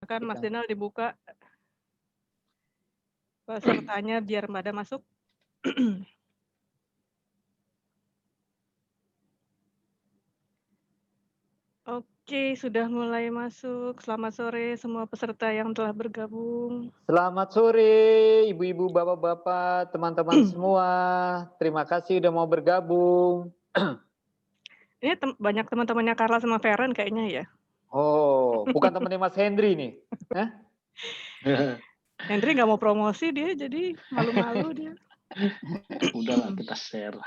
Kan Mas Kita. Dinal dibuka pesertanya biar pada masuk. Oke, sudah mulai masuk. Selamat sore semua peserta yang telah bergabung. Selamat sore, ibu-ibu, bapak-bapak, teman-teman semua. Terima kasih udah mau bergabung. Ini banyak teman-temannya Carla sama Feren kayaknya ya. Oh, bukan temannya Mas Hendry nih? Hah? Hendry nggak mau promosi dia, jadi malu-malu dia. Udahlah kita share.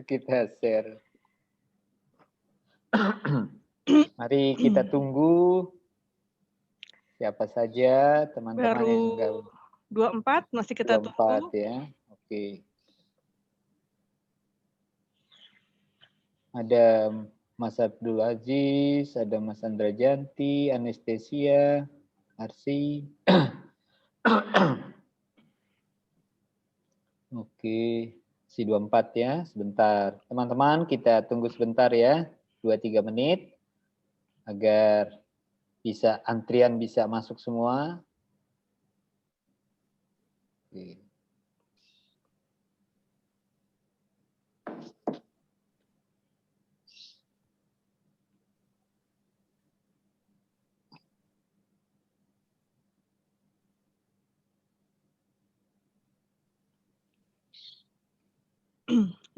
Kita share. Mari kita tunggu siapa saja teman-teman yang Baru 24 masih kita 24 tunggu. ya. Oke. Ada Mas Abdul Aziz, ada Mas Andra Janti, Anestesia, Arsi. Oke, si 24 ya, sebentar. Teman-teman kita tunggu sebentar ya, 2-3 menit agar antrian bisa masuk semua. Oke.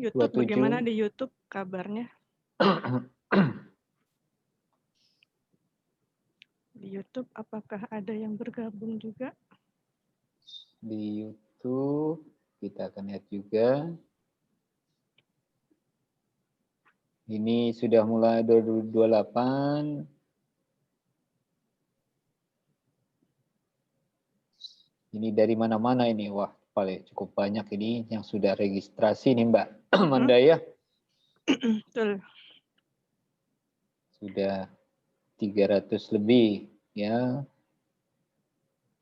YouTube 27. bagaimana di YouTube kabarnya? Di YouTube apakah ada yang bergabung juga? Di YouTube kita akan lihat juga. Ini sudah mulai 28. Ini dari mana-mana ini, wah paling cukup banyak ini yang sudah registrasi nih Mbak Manda ya. Betul. Sudah 300 lebih ya.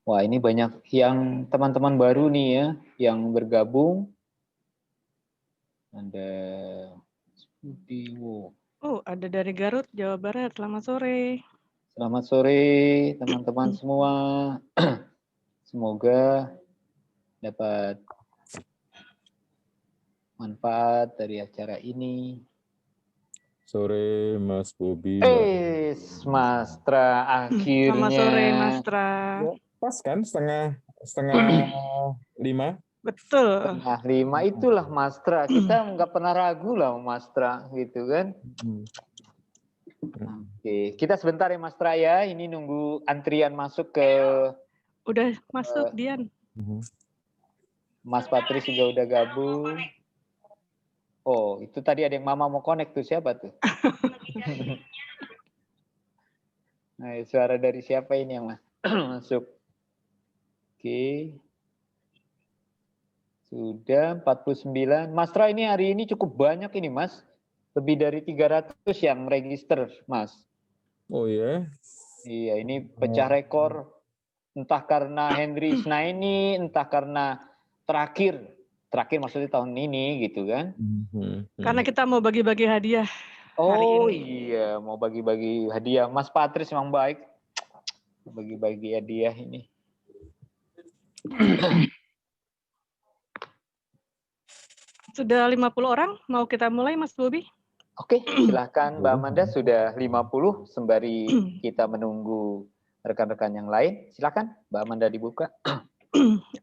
Wah ini banyak yang teman-teman baru nih ya yang bergabung. Ada Studio. Oh, ada dari Garut, Jawa Barat. Selamat sore. Selamat sore teman-teman semua. Semoga dapat manfaat dari acara ini. Sore Mas Bobi. Mas Tra akhirnya. Selamat sore Mas Tra. Ya, pas kan setengah 5? Betul. 4:30 itulah Mas Tra. Kita nggak pernah ragu lah Mas Tra gitu kan. Oke, kita sebentar ya Mas Tra ya. Ini nunggu antrian masuk ke. Udah masuk Dian. Mas Patris juga udah gabung. Oh, itu tadi ada yang Mama mau connect tuh, siapa tuh? Nah, suara dari siapa ini yang masuk? Oke. Sudah 49. Mas Tra ini hari ini cukup banyak ini, Mas. Lebih dari 300 yang register, Mas. Oh ya? Iya, ini pecah rekor. Entah karena Henry Snaini, entah karena terakhir maksudnya tahun ini gitu kan. Karena kita mau bagi-bagi hadiah hari ini. Oh iya, mau bagi-bagi hadiah. Mas Patris memang baik. Bagi-bagi hadiah ini. Sudah 50 orang, mau kita mulai Mas Bobi? Oke, silahkan Mbak Amanda, sudah 50 sembari kita menunggu rekan-rekan yang lain. Silahkan Mbak Amanda dibuka.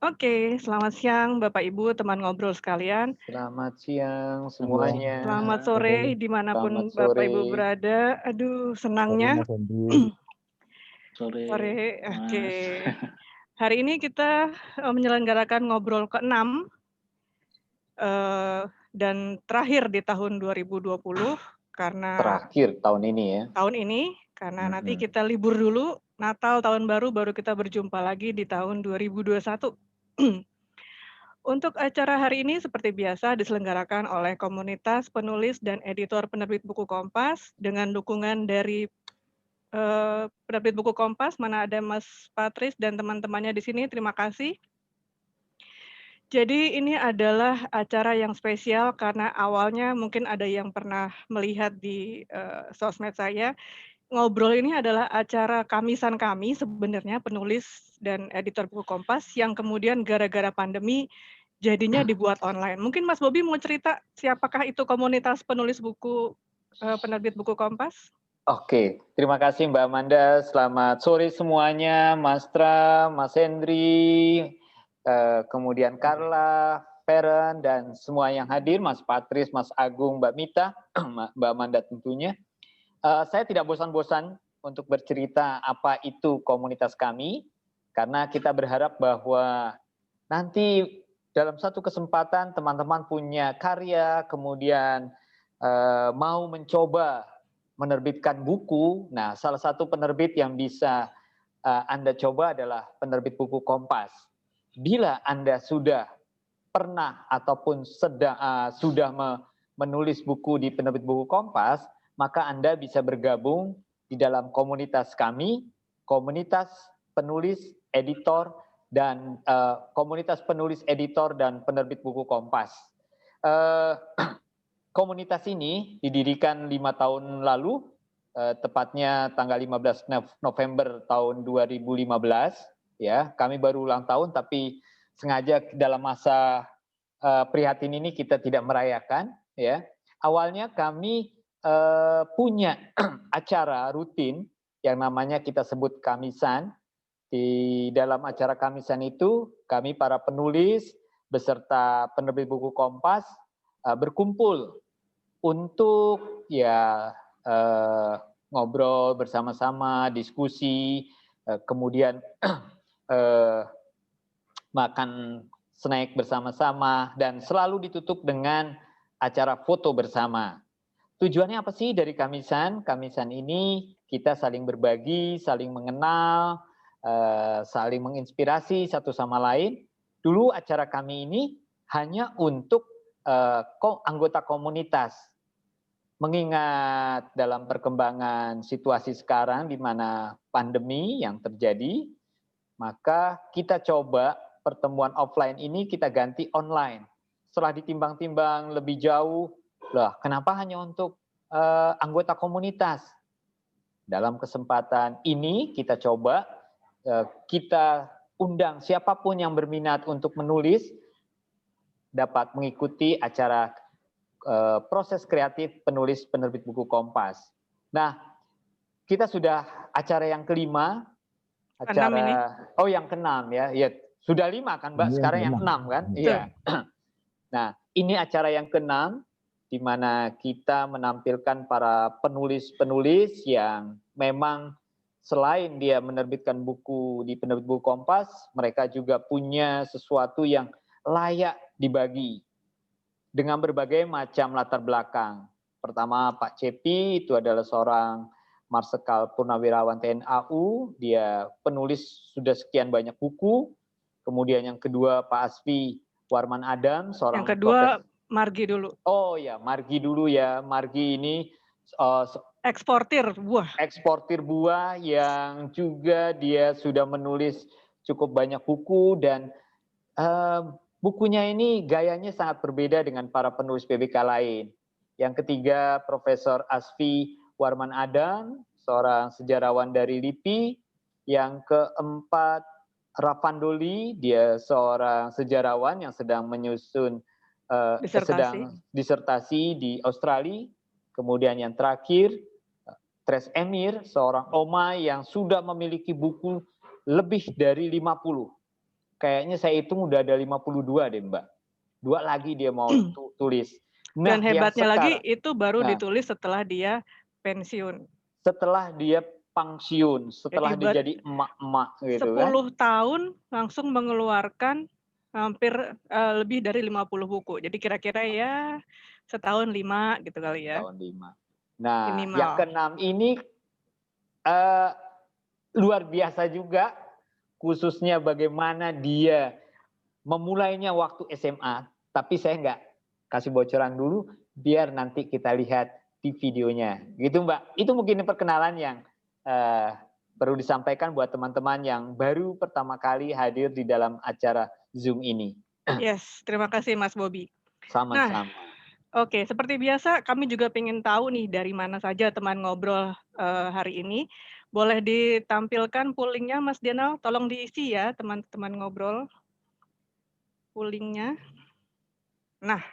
Oke, selamat siang Bapak Ibu, teman ngobrol sekalian. Selamat siang semuanya. Selamat sore, dimanapun Selamat sore. Bapak Ibu berada. Aduh, senangnya. Sore. Oke. Hari ini kita menyelenggarakan ngobrol ke-6 dan terakhir di tahun 2020 karena terakhir tahun ini ya. Tahun ini karena nanti kita libur dulu, Natal tahun baru kita berjumpa lagi di tahun 2021. Untuk acara hari ini seperti biasa diselenggarakan oleh komunitas penulis dan editor penerbit buku Kompas dengan dukungan dari penerbit buku Kompas, mana ada Mas Patris dan teman-temannya di sini, terima kasih. Jadi ini adalah acara yang spesial karena awalnya mungkin ada yang pernah melihat di sosmed saya. ngobrol ini adalah acara kamisan kami sebenarnya, penulis dan editor buku Kompas, yang kemudian gara-gara pandemi jadinya dibuat online. Mungkin Mas Bobi mau cerita siapakah itu komunitas penulis buku, penerbit buku Kompas? Oke, terima kasih Mbak Amanda. Selamat sore semuanya, Mas Tra, Mas Hendri, kemudian Carla, Feren, dan semua yang hadir, Mas Patris, Mas Agung, Mbak Mita, Mbak Amanda tentunya. Saya tidak bosan-bosan untuk bercerita apa itu komunitas kami, karena kita berharap bahwa nanti dalam satu kesempatan teman-teman punya karya, kemudian mau mencoba menerbitkan buku. Nah, salah satu penerbit yang bisa Anda coba adalah penerbit buku Kompas. Bila Anda sudah pernah ataupun sudah menulis buku di penerbit buku Kompas, maka Anda bisa bergabung di dalam komunitas kami, komunitas penulis, editor, dan komunitas penulis, editor, dan penerbit buku Kompas. Komunitas ini didirikan 5 tahun lalu, tepatnya tanggal 15 November tahun 2015. Ya, kami baru ulang tahun, tapi sengaja dalam masa prihatin ini kita tidak merayakan. Ya, awalnya kami punya acara rutin yang namanya kita sebut Kamisan. Di dalam acara Kamisan itu, kami para penulis beserta penerbit buku Kompas berkumpul untuk ya ngobrol bersama-sama, diskusi, kemudian makan snack bersama-sama, dan selalu ditutup dengan acara foto bersama. Tujuannya apa sih dari Kamisan? Kamisan ini kita saling berbagi, saling mengenal, saling menginspirasi satu sama lain. Dulu acara kami ini hanya untuk anggota komunitas. Mengingat dalam perkembangan situasi sekarang di mana pandemi yang terjadi, maka kita coba pertemuan offline ini kita ganti online. Setelah ditimbang-timbang lebih jauh, lah kenapa hanya untuk anggota komunitas? Dalam kesempatan ini kita coba kita undang siapapun yang berminat untuk menulis dapat mengikuti acara proses kreatif penulis penerbit buku Kompas. Nah, kita sudah acara yang kelima, yang keenam ya, ya sudah 5 kan Mbak, sekarang yang 6 kan, iya. Nah, ini acara yang keenam, di mana kita menampilkan para penulis-penulis yang memang selain dia menerbitkan buku di penerbit buku Kompas, mereka juga punya sesuatu yang layak dibagi dengan berbagai macam latar belakang. Pertama, Pak Cepi itu adalah seorang Marsikal Purnawirawan TNI AU, dia penulis sudah sekian banyak buku. Kemudian yang kedua, Pak Asfi Warman Adam, seorang yang kedua Margi dulu. Oh ya, Margi dulu ya. Margi ini eksportir buah. Eksportir buah yang juga dia sudah menulis cukup banyak buku, dan bukunya ini gayanya sangat berbeda dengan para penulis PBK lain. Yang ketiga, Profesor Asfi Warman Adam, seorang sejarawan dari LIPI. Yang keempat, Rafandoli, dia seorang sejarawan yang sedang menyusun disertasi di Australia. Kemudian yang terakhir, Tres Emir, seorang oma yang sudah memiliki buku lebih dari 50. Kayaknya saya hitung udah ada 52 deh Mbak. 2 lagi dia mau tulis. Nah, dan hebatnya lagi itu baru ditulis setelah dia pensiun. Setelah dia pensiun, setelah dia jadi emak-emak gitu 10 kan. 10 tahun langsung mengeluarkan hampir lebih dari 50 buku. Jadi kira-kira ya setahun 5 gitu kali ya. Setahun 5. Nah, minimal. yang keenam ini luar biasa juga, khususnya bagaimana dia memulainya waktu SMA, tapi saya nggak kasih bocoran dulu, biar nanti kita lihat di videonya. Gitu Mbak, itu mungkin perkenalan yang perlu disampaikan buat teman-teman yang baru pertama kali hadir di dalam acara Zoom ini. Yes, terima kasih Mas Bobi. Sama-sama. Nah, Oke, seperti biasa kami juga pengen tahu nih dari mana saja teman ngobrol, hari ini. Boleh ditampilkan pool-nya Mas Dianal, tolong diisi ya teman-teman ngobrol, pool-nya. Nah,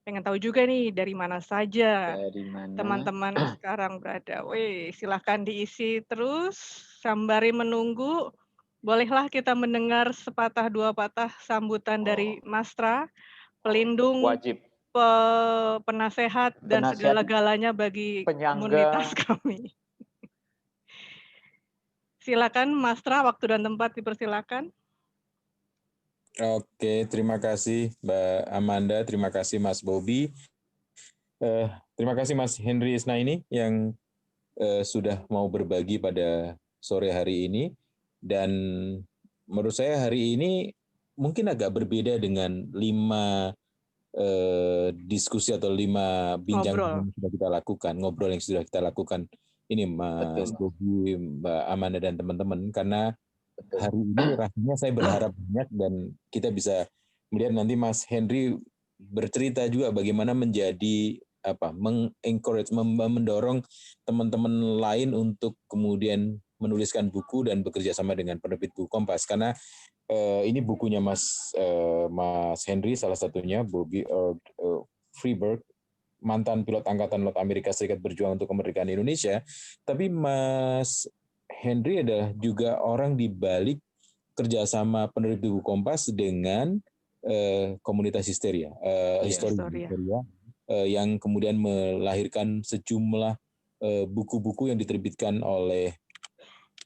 pengen tahu juga nih dari mana saja Dari mana? teman-teman sekarang berada. Wih, silahkan diisi terus, sembari menunggu, bolehlah kita mendengar sepatah dua patah sambutan dari Mastra, pelindung, Wajib. penasehat, dan Penasihat, segala-galanya bagi penyangga. komunitas kami. Silakan Mastra, waktu dan tempat dipersilakan. Oke, terima kasih Mbak Amanda, terima kasih Mas Bobi. Terima kasih Mas Henry Isnaini yang sudah mau berbagi pada sore hari ini. Dan menurut saya hari ini mungkin agak berbeda dengan 5 diskusi atau 5 bincang Ngobrol. yang sudah kita lakukan, ngobrol yang sudah kita lakukan ini Mas Bobi, Mbak Amanda dan teman-teman, karena hari ini rasanya saya berharap banyak dan kita bisa melihat nanti Mas Henry bercerita juga bagaimana menjadi mengencourage, mendorong teman-teman lain untuk kemudian menuliskan buku dan bekerja sama dengan penerbit buku Kompas, karena ini bukunya Mas Henry salah satunya, Bobby Freeberg, mantan pilot Angkatan Laut Amerika Serikat berjuang untuk kemerdekaan Indonesia. Tapi Mas Henry adalah juga orang di balik kerjasama penerbit buku Kompas dengan komunitas Histeria, Histeria, yang kemudian melahirkan sejumlah buku-buku yang diterbitkan oleh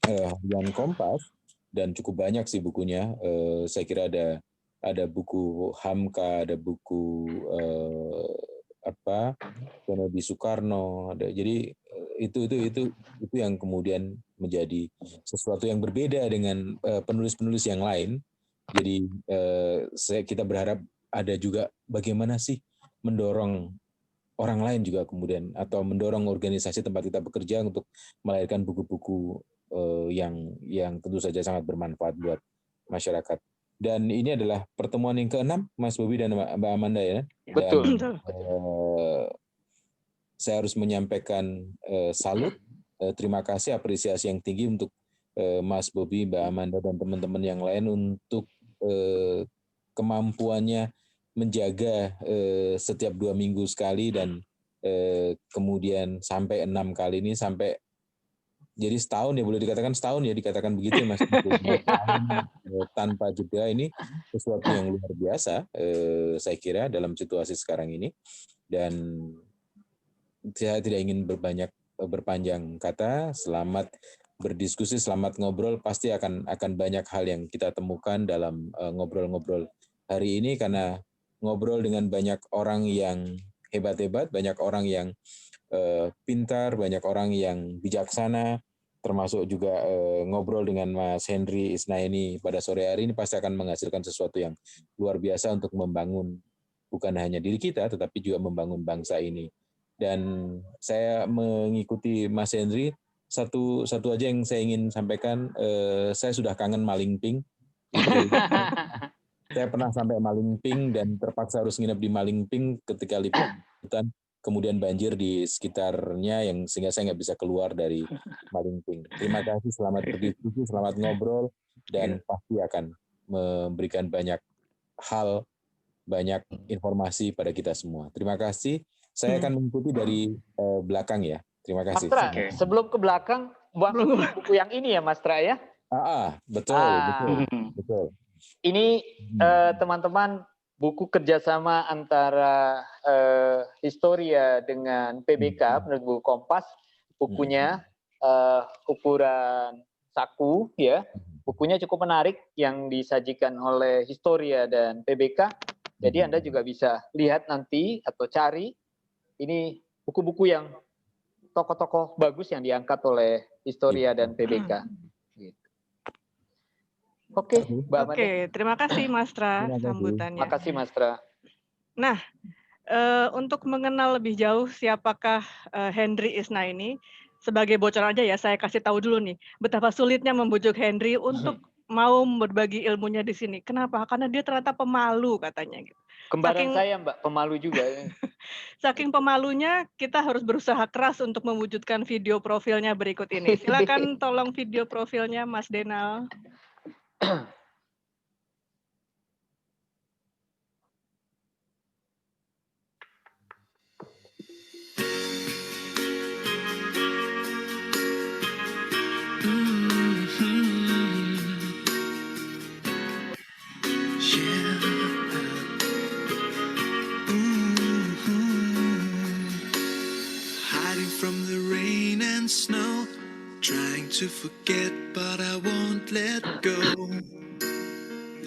harian Kompas, dan cukup banyak sih bukunya. Saya kira ada buku Hamka, ada buku Kennedy Soekarno, ada. Jadi itu yang kemudian menjadi sesuatu yang berbeda dengan penulis-penulis yang lain. Jadi kita berharap ada juga bagaimana sih mendorong orang lain juga kemudian, atau mendorong organisasi tempat kita bekerja untuk melahirkan buku-buku yang tentu saja sangat bermanfaat buat masyarakat. Dan ini adalah pertemuan yang ke-6, Mas Bobi dan Mbak Amanda ya. Betul. Dan saya harus menyampaikan salut, terima kasih, apresiasi yang tinggi untuk Mas Bobi, Mbak Amanda dan teman-teman yang lain untuk kemampuannya menjaga setiap 2 minggu sekali, dan kemudian sampai 6 kali ini, sampai jadi setahun ya, boleh dikatakan setahun ya, dikatakan begitu ya Mas. Tanpa jeda, ini sesuatu yang luar biasa saya kira dalam situasi sekarang ini. Dan saya tidak ingin berpanjang kata. Selamat berdiskusi, selamat ngobrol. Pasti akan banyak hal yang kita temukan dalam ngobrol-ngobrol hari ini, karena ngobrol dengan banyak orang yang hebat-hebat, banyak orang yang pintar, banyak orang yang bijaksana, termasuk juga ngobrol dengan Mas Henry Isnaini pada sore hari ini pasti akan menghasilkan sesuatu yang luar biasa untuk membangun bukan hanya diri kita, tetapi juga membangun bangsa ini. Dan saya mengikuti Mas Henry, satu aja yang saya ingin sampaikan, saya sudah kangen Malingping. Saya pernah sampai Malingping dan terpaksa harus nginep di Malingping ketika liputan, kemudian banjir di sekitarnya yang sehingga saya nggak bisa keluar dari Malingping. Terima kasih, selamat berdiskusi, selamat ngobrol, dan pasti akan memberikan banyak hal, banyak informasi pada kita semua. Terima kasih. Saya akan mengikuti dari belakang ya. Terima kasih. Mas Tra, sebelum ke belakang, buku yang ini ya Mas Tra ya? Betul. Ini teman-teman, buku kerjasama antara Histeria dengan PBK, penerbit buku Kompas. Bukunya ukuran saku ya. Bukunya cukup menarik yang disajikan oleh Histeria dan PBK. Jadi Anda juga bisa lihat nanti atau cari. Ini buku-buku yang tokoh-tokoh bagus yang diangkat oleh Histeria dan PBK. Oke, Mbak Amanda. Oke, terima kasih Mas Tra sambutannya. Terima kasih Mas Tra. Nah, untuk mengenal lebih jauh siapakah Henry Isnaini, sebagai bocoran aja ya, saya kasih tahu dulu nih, betapa sulitnya membujuk Henry untuk mau berbagi ilmunya di sini. Kenapa? Karena dia ternyata pemalu katanya gitu. Kembaran Saking saya Mbak, pemalu juga. saking pemalunya, kita harus berusaha keras untuk mewujudkan video profilnya berikut ini. Silakan tolong video profilnya Mas Denal. Hiding from the rain and snow, trying to forget but I won't let go.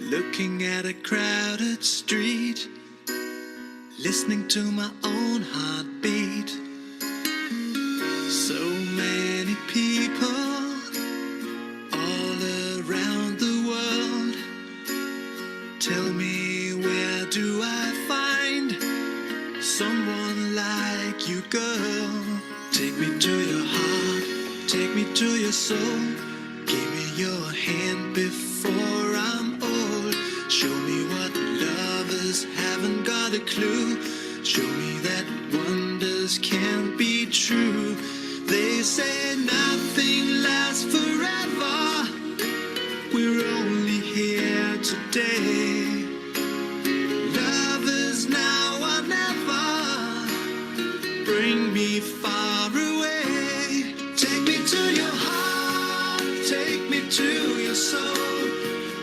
Looking at a crowded street, listening to my own heartbeat. So many people all around the world. Tell me, where do I find someone like you, girl? Take me to your heart, take me to your soul. Give me your hand before I'm old. Show me what lovers haven't got a clue. Show me that wonders can't be true. They say nothing lasts forever. We're only here today. Love is now or never. Bring me far away. Take me to your heart, take me to your soul.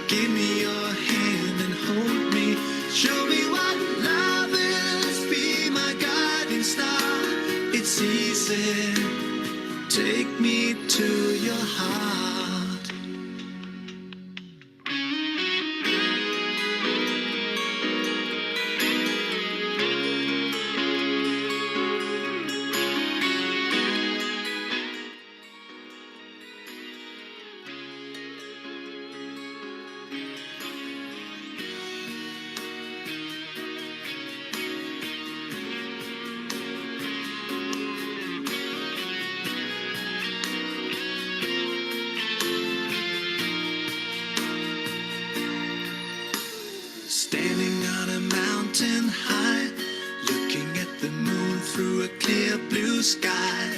Give me your hand and hold me. Show me what love is, be my guiding star. It's easy. Take me to your heart. Standing on a mountain high, looking at the moon through a clear blue sky.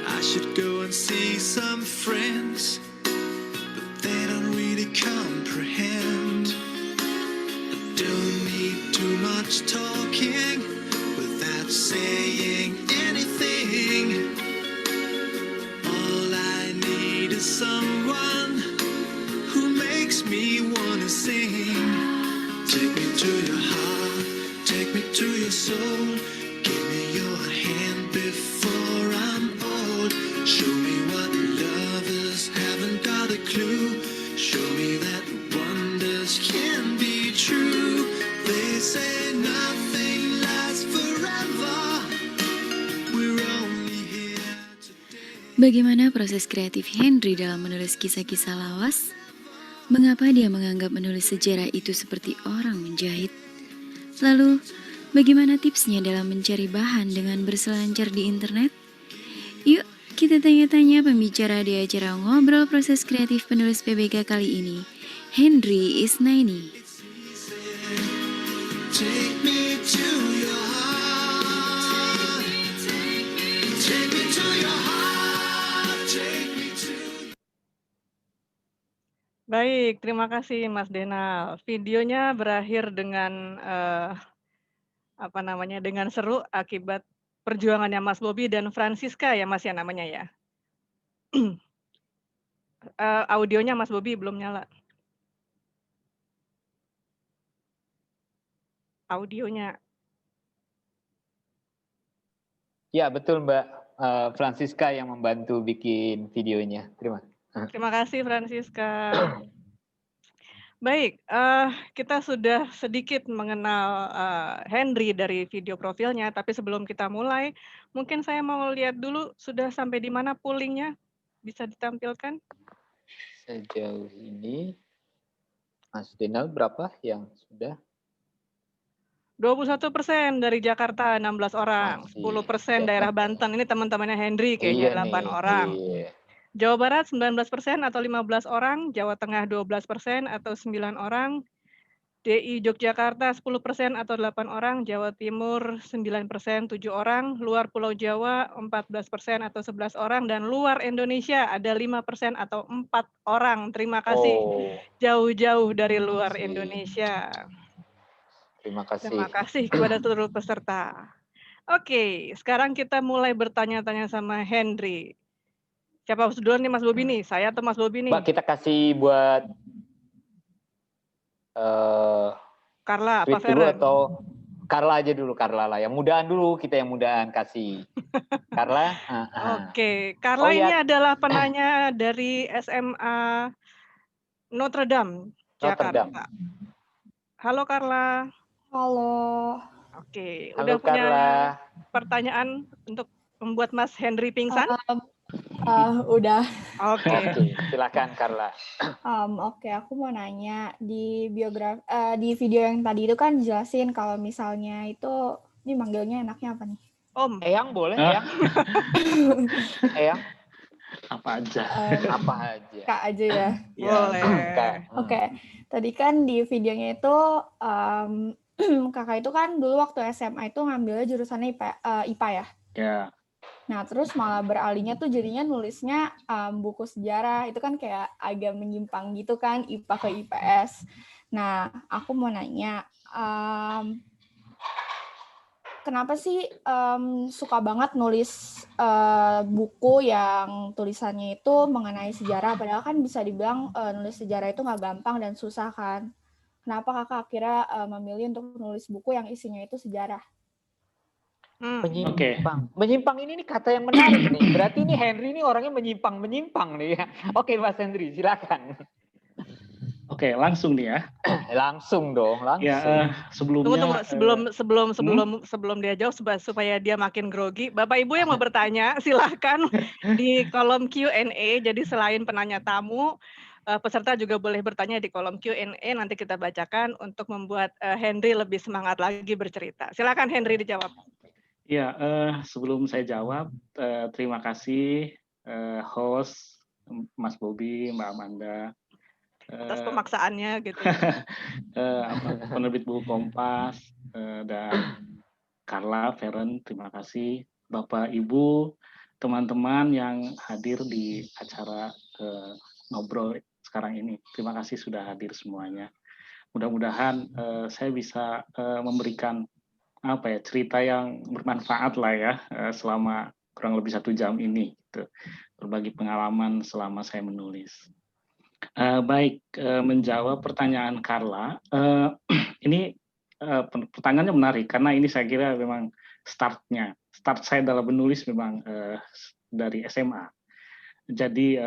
I should go and see some friends, but they don't really comprehend. I don't need too much talking without saying anything. All I need is someone who makes me wanna sing. Take me to your heart, take me to your soul. Give me your hand before I'm old. Show me what lovers haven't got a clue. Show me that wonders can be true. They say nothing lasts forever. We're only here today. Bagaimana proses kreatif Henry dalam menulis kisah-kisah lawas? Mengapa dia menganggap menulis sejarah itu seperti orang menjahit? Lalu, bagaimana tipsnya dalam mencari bahan dengan berselancar di internet? Yuk, kita tanya-tanya pembicara di acara Ngobrol Proses Kreatif Penulis PBK kali ini, Henry Isnaini. Take me to your heart. Take me to your heart. Take me to. Baik, terima kasih Mas Denal. Videonya berakhir dengan dengan seru akibat perjuangannya Mas Bobi dan Francisca ya Mas ya namanya ya. Audionya Mas Bobi belum nyala. Audionya. Ya betul Mbak, Francisca yang membantu bikin videonya. Terima kasih Francisca. Baik, kita sudah sedikit mengenal Henry dari video profilnya, tapi sebelum kita mulai, mungkin saya mau lihat dulu sudah sampai di mana pollingnya, bisa ditampilkan? Sejauh ini, Mas Denal berapa yang sudah? 21% dari Jakarta, 16 orang. 10% daerah Banten, ini teman-temannya Henry kayaknya 8 orang. Iya. Jawa Barat 19% atau 15 orang, Jawa Tengah 12% atau 9 orang, DI Yogyakarta 10% atau 8 orang, Jawa Timur 9%, 7 orang, luar Pulau Jawa 14% atau 11 orang, dan luar Indonesia ada 5% atau 4 orang. Terima kasih Oh, jauh-jauh dari luar kasih. Indonesia. Terima kasih. Terima kasih kepada seluruh peserta. Oke, sekarang kita mulai bertanya-tanya sama Henry. Siapa duluan nih Mas Bobi nih? Saya atau Mas Bobi nih? Mbak, kita kasih buat Carla, apa tweet dulu Feren? atau Carla aja dulu, Carla lah. Yang mudahan dulu, kita yang mudahan kasih. Carla? Oke, Carla Oh, ini ya. adalah penanya dari SMA Notre Dame, Notre Dame. Jakarta. Halo Carla. Halo. Oke, Halo, udah punya Carla. pertanyaan untuk membuat Mas Henry pingsan? Udah. Oke. Oke, silakan Carla. Oke, aku mau nanya di di video yang tadi itu kan jelasin kalau misalnya itu ini manggilnya enaknya apa nih? Om. Eyang boleh, Eyang? Eyang? Apa aja. Apa aja? Kak aja ya. Boleh. Kak. Oke, tadi kan di videonya itu kakak itu kan dulu waktu SMA itu ngambilnya jurusannya IPA ya. Ya. Nah, terus malah beralihnya tuh jadinya nulisnya buku sejarah. Itu kan kayak agak menyimpang gitu kan, IPA ke IPS. Nah, aku mau nanya, kenapa sih suka banget nulis buku yang tulisannya itu mengenai sejarah? Padahal kan bisa dibilang nulis sejarah itu nggak gampang dan susah kan. Kenapa kakak akhirnya memilih untuk nulis buku yang isinya itu sejarah? Menyimpang. Menyimpang ini kata yang menarik nih. Berarti ini Henry ini orangnya menyimpang nih ya. Oke, Mas Henry, silakan. Oke, langsung nih ya. Langsung dong, langsung. Ya, sebelumnya Sebelum dia jawab supaya dia makin grogi, Bapak Ibu yang mau bertanya silahkan di kolom Q&A. Jadi selain penanya tamu, peserta juga boleh bertanya di kolom Q&A. Nanti kita bacakan untuk membuat Henry lebih semangat lagi bercerita. Silakan Henry dijawab. Ya, sebelum saya jawab, terima kasih host Mas Bobi, Mbak Amanda. Atas pemaksaannya gitu. Penerbit Buku Kompas dan Carla, Feren, terima kasih. Bapak, Ibu, teman-teman yang hadir di acara ngobrol sekarang ini. Terima kasih sudah hadir semuanya. Mudah-mudahan saya bisa memberikan cerita yang bermanfaat lah ya selama kurang lebih 1 jam ini. Gitu. Berbagi pengalaman selama saya menulis. Baik, menjawab pertanyaan Carla, ini pertanyaannya menarik karena ini saya kira memang start saya dalam menulis memang dari SMA. Jadi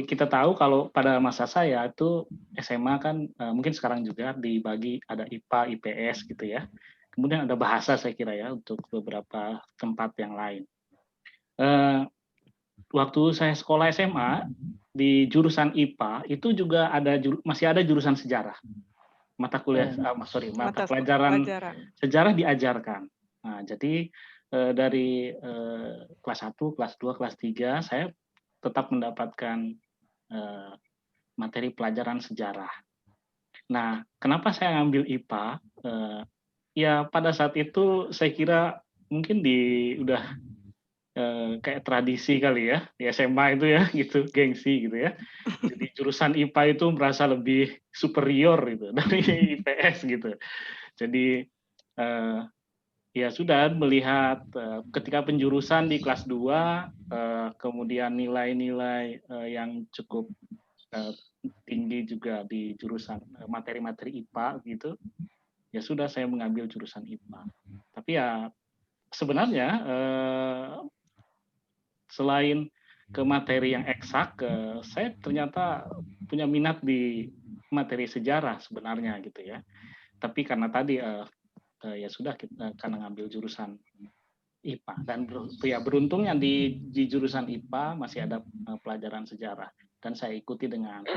kita tahu kalau pada masa saya itu SMA kan mungkin sekarang juga dibagi ada IPA, IPS gitu ya. Kemudian ada bahasa saya kira ya untuk beberapa tempat yang lain. Waktu saya sekolah SMA di jurusan IPA itu juga masih ada jurusan sejarah. Mata pelajaran sejarah diajarkan. Nah, jadi dari kelas 1, kelas 2, kelas 3 saya tetap mendapatkan materi pelajaran sejarah. Nah, kenapa saya ngambil IPA? Ya pada saat itu saya kira mungkin udah kayak tradisi kali ya di SMA itu ya gitu, gengsi gitu ya. Jadi jurusan IPA itu merasa lebih superior gitu dari IPS gitu. Jadi ya sudah melihat ketika penjurusan di kelas 2 kemudian nilai-nilai yang cukup tinggi juga di jurusan materi-materi IPA gitu. Ya sudah saya mengambil jurusan IPA. Tapi ya sebenarnya selain ke materi yang eksak, saya ternyata punya minat di materi sejarah sebenarnya gitu ya. Tapi karena tadi ya sudah kita karena ngambil jurusan IPA dan beruntungnya di jurusan IPA masih ada pelajaran sejarah dan saya ikuti dengan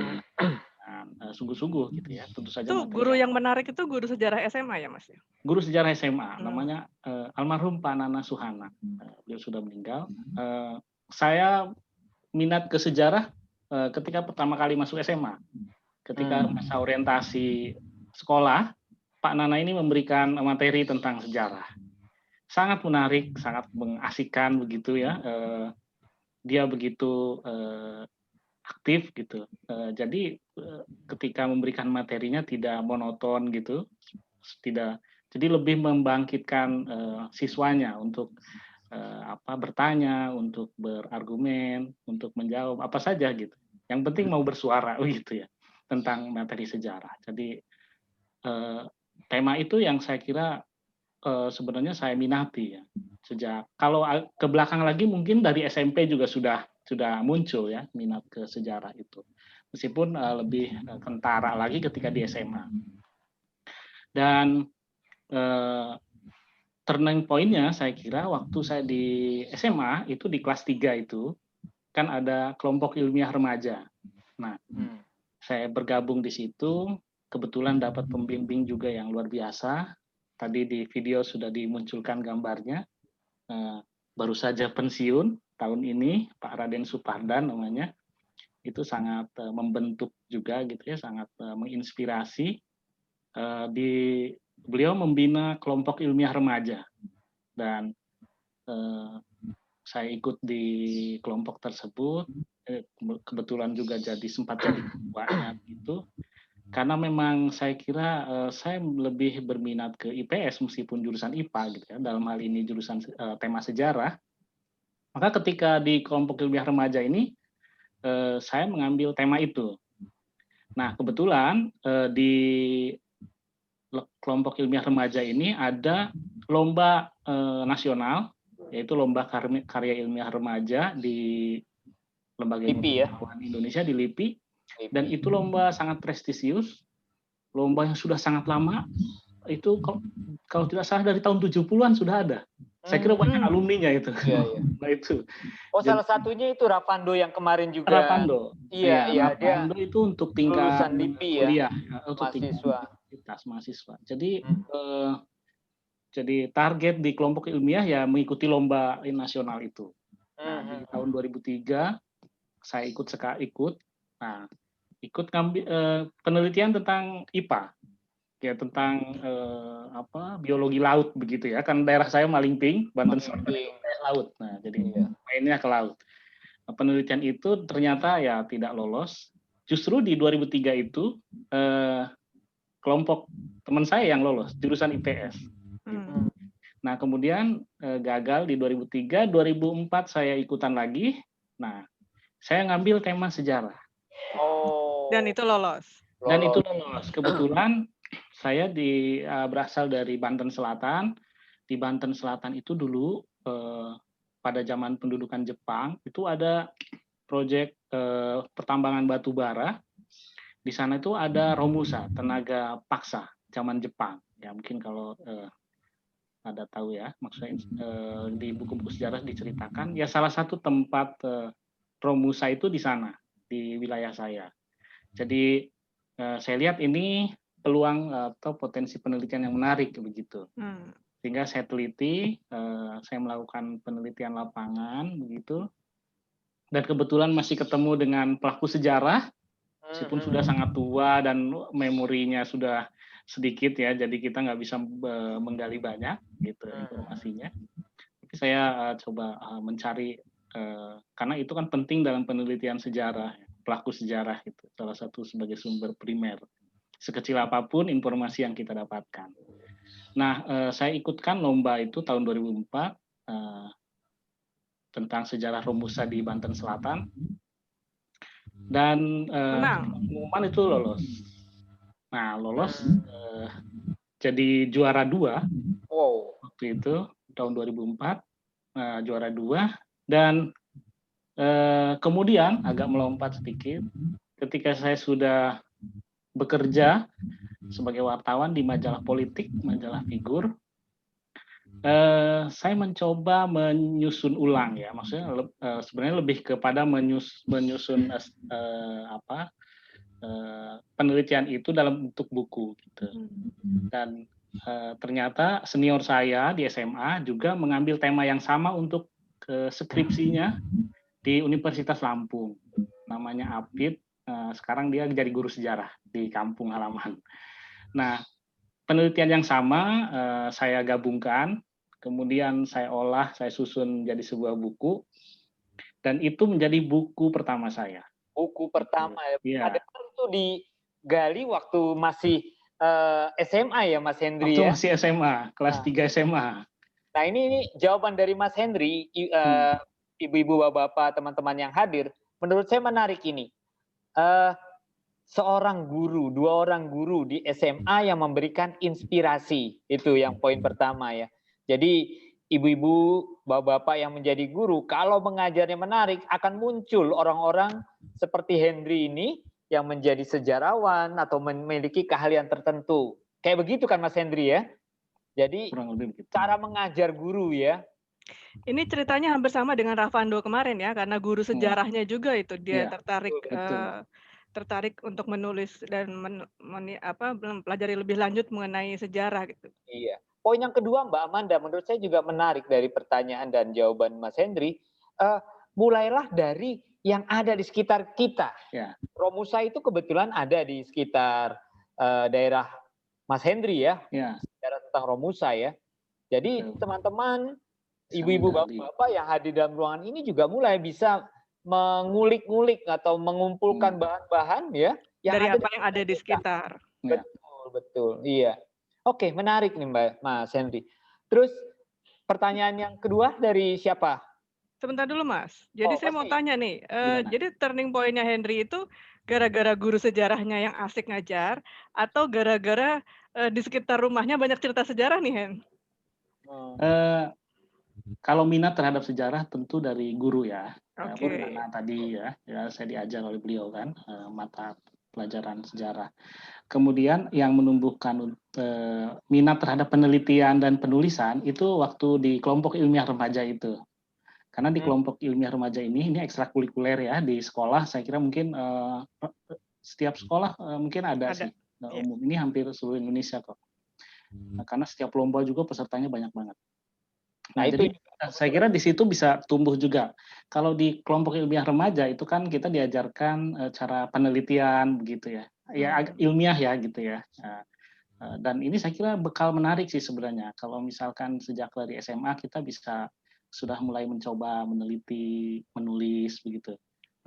sungguh-sungguh gitu ya. Tentu saja itu guru yang menarik itu guru sejarah SMA ya Mas? Guru sejarah SMA namanya almarhum Pak Nana Suhana. Beliau sudah meninggal. Saya minat ke sejarah ketika pertama kali masuk SMA. Ketika masa orientasi sekolah, Pak Nana ini memberikan materi tentang sejarah. Sangat menarik, sangat mengasihkan begitu ya. Dia begitu aktif gitu. Jadi ketika memberikan materinya tidak monoton gitu, jadi lebih membangkitkan siswanya untuk bertanya, untuk berargumen, untuk menjawab apa saja gitu. Yang penting mau bersuara gitu ya tentang materi sejarah. Jadi tema itu yang saya kira sebenarnya saya minati ya. Sejak kalau ke belakang lagi mungkin dari SMP juga sudah muncul ya minat ke sejarah itu. Meskipun lebih kentara lagi ketika di SMA. Dan turning point-nya saya kira waktu saya di SMA itu di kelas 3 itu kan ada kelompok ilmiah remaja. Nah, saya bergabung di situ, kebetulan dapat pembimbing juga yang luar biasa. Tadi di video sudah dimunculkan gambarnya. Baru saja pensiun tahun ini, Pak Raden Supardan namanya. Itu sangat membentuk juga gitu ya, sangat menginspirasi. Beliau membina kelompok ilmiah remaja dan saya ikut di kelompok tersebut. Kebetulan juga sempat jadi ketuanya gitu. Karena memang saya kira saya lebih berminat ke IPS meskipun jurusan IPA gitu ya. Dalam hal ini jurusan tema sejarah. Maka ketika di kelompok ilmiah remaja ini saya mengambil tema itu. Nah, kebetulan di kelompok ilmiah remaja ini ada lomba nasional, yaitu lomba karya ilmiah remaja di Lembaga LIPI ya, Indonesia di LIPI. Dan itu lomba sangat prestisius, lomba yang sudah sangat lama. Itu kalau tidak salah dari tahun 70-an sudah ada. Saya kira banyak alumninya itu. Iya. Nah, itu. Salah satunya itu Rapando yang kemarin juga. Rapando. Iya, Rapando itu untuk tingkat lulusan LIPI ya. kuliah, untuk mahasiswa. Jadi target di kelompok ilmiah ya mengikuti lomba nasional itu. Nah, di tahun 2003 saya ikut. Nah, ikut ngambil penelitian tentang IPA. Ya, tentang biologi laut begitu ya. Kan daerah saya Malingping, Banten Selatan, laut. Nah, jadi mainnya ke laut. Nah, penelitian itu ternyata ya tidak lolos. Justru di 2003 itu kelompok teman saya yang lolos, jurusan IPS. Nah, kemudian gagal di 2003, 2004 saya ikutan lagi. Nah, saya ngambil tema sejarah. Dan itu lolos. Kebetulan saya berasal dari Banten Selatan. Di Banten Selatan itu dulu pada zaman pendudukan Jepang itu ada proyek pertambangan batu bara. Di sana itu ada Romusa, tenaga paksa zaman Jepang. Ya mungkin kalau ada tahu ya, maksudnya di buku-buku sejarah diceritakan. Ya salah satu tempat Romusa itu di sana, di wilayah saya. Jadi saya lihat ini peluang atau potensi penelitian yang menarik begitu. Sehingga saya teliti, saya melakukan penelitian lapangan begitu. Dan kebetulan masih ketemu dengan pelaku sejarah, meskipun sudah sangat tua dan memorinya sudah sedikit ya, jadi kita nggak bisa menggali banyak gitu informasinya. Tapi saya coba mencari karena itu kan penting dalam penelitian sejarah, pelaku sejarah itu salah satu sebagai sumber primer. Sekecil apapun informasi yang kita dapatkan. Nah, saya ikutkan lomba itu tahun 2004 tentang sejarah Romusa di Banten Selatan. Dan pengumuman itu lolos. Nah, lolos jadi juara 2 waktu itu tahun 2004 juara 2 dan kemudian agak melompat sedikit ketika saya sudah bekerja sebagai wartawan di majalah politik, majalah Figur. Saya mencoba menyusun ulang ya, maksudnya sebenarnya lebih kepada menyusun penelitian itu dalam bentuk buku gitu. Dan ternyata senior saya di SMA juga mengambil tema yang sama untuk skripsinya di Universitas Lampung. Namanya Apit, sekarang dia jadi guru sejarah di kampung halaman. Nah, penelitian yang sama saya gabungkan, kemudian saya olah, saya susun jadi sebuah buku, dan itu menjadi buku pertama saya. Buku pertama ya. Iya. Ada itu digali waktu masih SMA ya Mas Hendri Waktu ya? masih SMA, kelas 3 SMA. Nah ini jawaban dari Mas Hendri, ibu-ibu, bapak-bapak, teman-teman yang hadir, menurut saya menarik ini. Seorang guru, 2 orang guru di SMA yang memberikan inspirasi, itu yang poin pertama ya. Jadi ibu-ibu, bapak-bapak yang menjadi guru, kalau mengajarnya menarik, akan muncul orang-orang seperti Hendri ini yang menjadi sejarawan atau memiliki keahlian tertentu. Kayak begitu kan Mas Hendri ya? Jadi cara mengajar guru ya. Ini ceritanya hampir sama dengan Rafando kemarin ya, karena guru sejarahnya juga itu dia tertarik untuk menulis dan mempelajari lebih lanjut mengenai sejarah gitu. Iya. Poin yang kedua Mbak Amanda, menurut saya juga menarik dari pertanyaan dan jawaban Mas Hendri. Mulailah dari yang ada di sekitar kita. Ya. Romusa itu kebetulan ada di sekitar daerah Mas Hendri ya. Sejarah tentang Romusa ya. Jadi teman-teman, ibu-ibu, bapak-bapak yang hadir dalam ruangan ini juga mulai bisa mengulik-ngulik atau mengumpulkan bahan-bahan ya yang dari ada apa yang ada di sekitar. Betul, iya. Oke, menarik nih Mas Hendri. Terus pertanyaan yang kedua dari siapa? Sebentar dulu Mas. Jadi saya mau tanya nih, jadi turning point-nya Hendri itu gara-gara guru sejarahnya yang asik ngajar atau gara-gara di sekitar rumahnya banyak cerita sejarah nih Hen? Kalau minat terhadap sejarah tentu dari guru ya. Oke. Tadi ya saya diajar oleh beliau kan mata pelajaran sejarah. Kemudian yang menumbuhkan minat terhadap penelitian dan penulisan itu waktu di kelompok ilmiah remaja itu. Karena di kelompok ilmiah remaja ini ekstrakurikuler ya di sekolah. Saya kira mungkin setiap sekolah mungkin ada sih. Umum ini hampir seluruh Indonesia kok. Karena setiap lomba juga pesertanya banyak banget. Nah, jadi saya kira di situ bisa tumbuh juga. Kalau di kelompok ilmiah remaja itu kan kita diajarkan cara penelitian begitu ya. Ya agak ilmiah ya gitu ya. Dan ini saya kira bekal menarik sih sebenarnya. Kalau misalkan sejak dari SMA kita bisa sudah mulai mencoba meneliti, menulis begitu.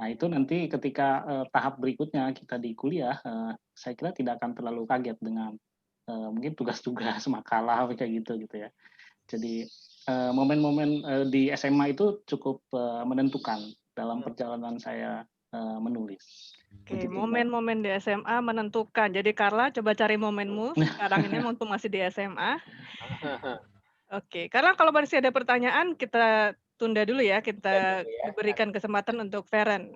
Nah, itu nanti ketika tahap berikutnya kita di kuliah, saya kira tidak akan terlalu kaget dengan mungkin tugas-tugas makalah kayak gitu ya. Jadi momen-momen di SMA itu cukup menentukan dalam perjalanan saya menulis. Oke, momen-momen di SMA menentukan. Jadi Carla coba cari momenmu sekarang ini waktu masih di SMA. Oke, Carla kalau masih ada pertanyaan kita tunda dulu ya, kita berikan kesempatan untuk Feren.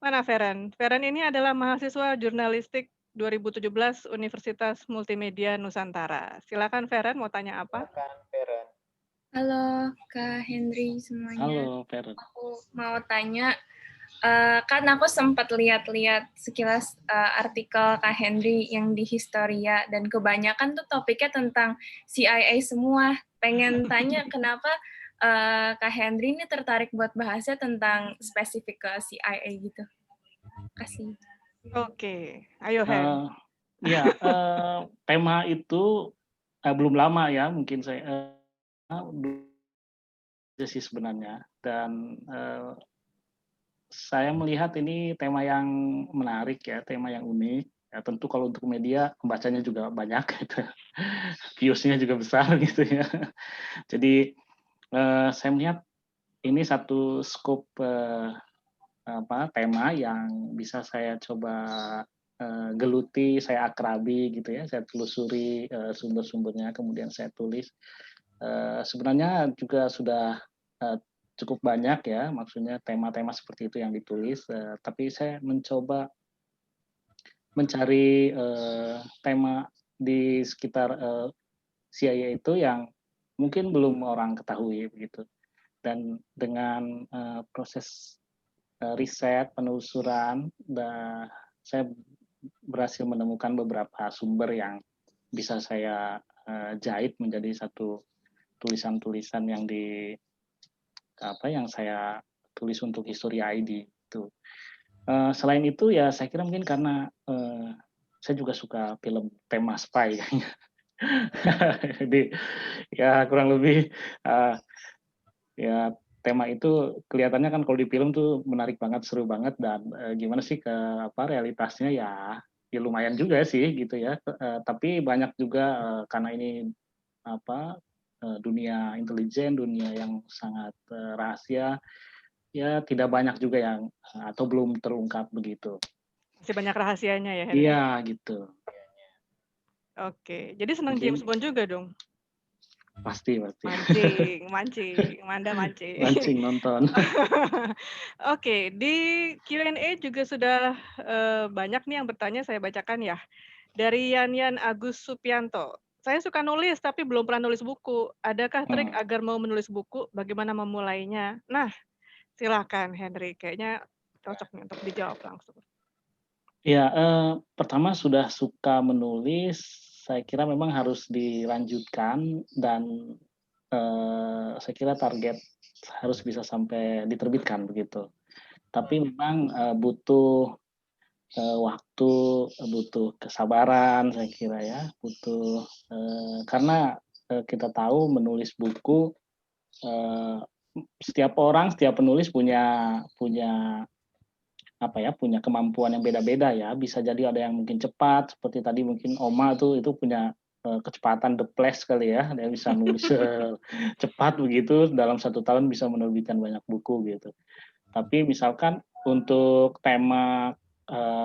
Mana Feren? Feren ini adalah mahasiswa jurnalistik 2017 Universitas Multimedia Nusantara. Silakan Feren, mau tanya apa? Silakan Feren. Halo Kak Hendri semuanya. Halo Feren. Aku mau tanya, kan aku sempat lihat-lihat sekilas artikel Kak Hendri yang di Historia dan kebanyakan tuh topiknya tentang CIA semua. Pengen tanya kenapa Kak Hendri ini tertarik buat bahasnya tentang spesifik ke CIA gitu. Kasih. Oke, ayo Hen. Ya, tema itu belum lama ya, mungkin saya sih sebenarnya, dan saya melihat ini tema yang menarik ya, tema yang unik. Ya, tentu kalau untuk media pembacanya juga banyak, gitu. Views-nya juga besar gitu ya. Jadi saya melihat ini satu skop tema yang bisa saya coba geluti, saya akrabi gitu ya, saya telusuri sumber-sumbernya, kemudian saya tulis. Sebenarnya juga sudah cukup banyak ya, maksudnya tema-tema seperti itu yang ditulis, tapi saya mencoba mencari tema di sekitar CIA itu yang mungkin belum orang ketahui begitu. Dan dengan proses riset, penelusuran, saya berhasil menemukan beberapa sumber yang bisa saya jahit menjadi satu tulisan-tulisan yang yang saya tulis untuk History ID itu. Selain itu ya saya kira mungkin karena saya juga suka film tema spy kayaknya. Jadi ya kurang lebih ya tema itu kelihatannya kan kalau di film tuh menarik banget, seru banget, dan gimana sih realitasnya ya lumayan juga sih gitu ya. Tapi banyak juga karena ini dunia intelijen, dunia yang sangat rahasia, ya tidak banyak juga yang atau belum terungkap begitu. Masih banyak rahasianya ya, Henry? Iya, gitu. Oke, jadi senang James Bond juga dong? Pasti. Mancing, Manda mancing. Mancing nonton. Oke, di Q&A juga sudah banyak nih yang bertanya, saya bacakan ya. Dari Yan Agus Supianto. Saya suka nulis tapi belum pernah nulis buku. Adakah trik agar mau menulis buku? Bagaimana memulainya? Nah, silakan Henry. Kayaknya cocok nih untuk dijawab langsung. Ya, pertama sudah suka menulis, saya kira memang harus dilanjutkan dan saya kira target harus bisa sampai diterbitkan begitu. Tapi memang butuh waktu, butuh kesabaran, saya kira ya, butuh karena kita tahu menulis buku setiap penulis punya kemampuan yang beda-beda ya. Bisa jadi ada yang mungkin cepat, seperti tadi mungkin Oma itu punya kecepatan the flash kali ya, dia bisa nulis cepat begitu, dalam 1 tahun bisa menerbitkan banyak buku gitu. Tapi misalkan untuk tema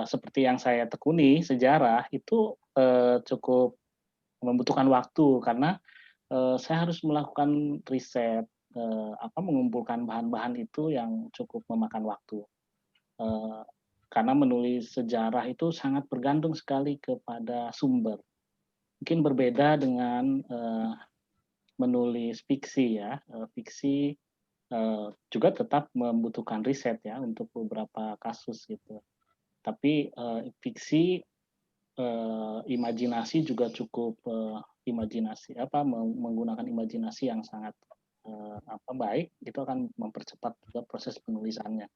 seperti yang saya tekuni, sejarah, itu cukup membutuhkan waktu karena saya harus melakukan riset, mengumpulkan bahan-bahan itu yang cukup memakan waktu. Karena menulis sejarah itu sangat bergantung sekali kepada sumber. Mungkin berbeda dengan menulis fiksi ya. Fiksi juga tetap membutuhkan riset ya untuk beberapa kasus gitu. Tapi fiksi imajinasi juga cukup menggunakan imajinasi yang sangat baik, itu akan mempercepat juga proses penulisannya.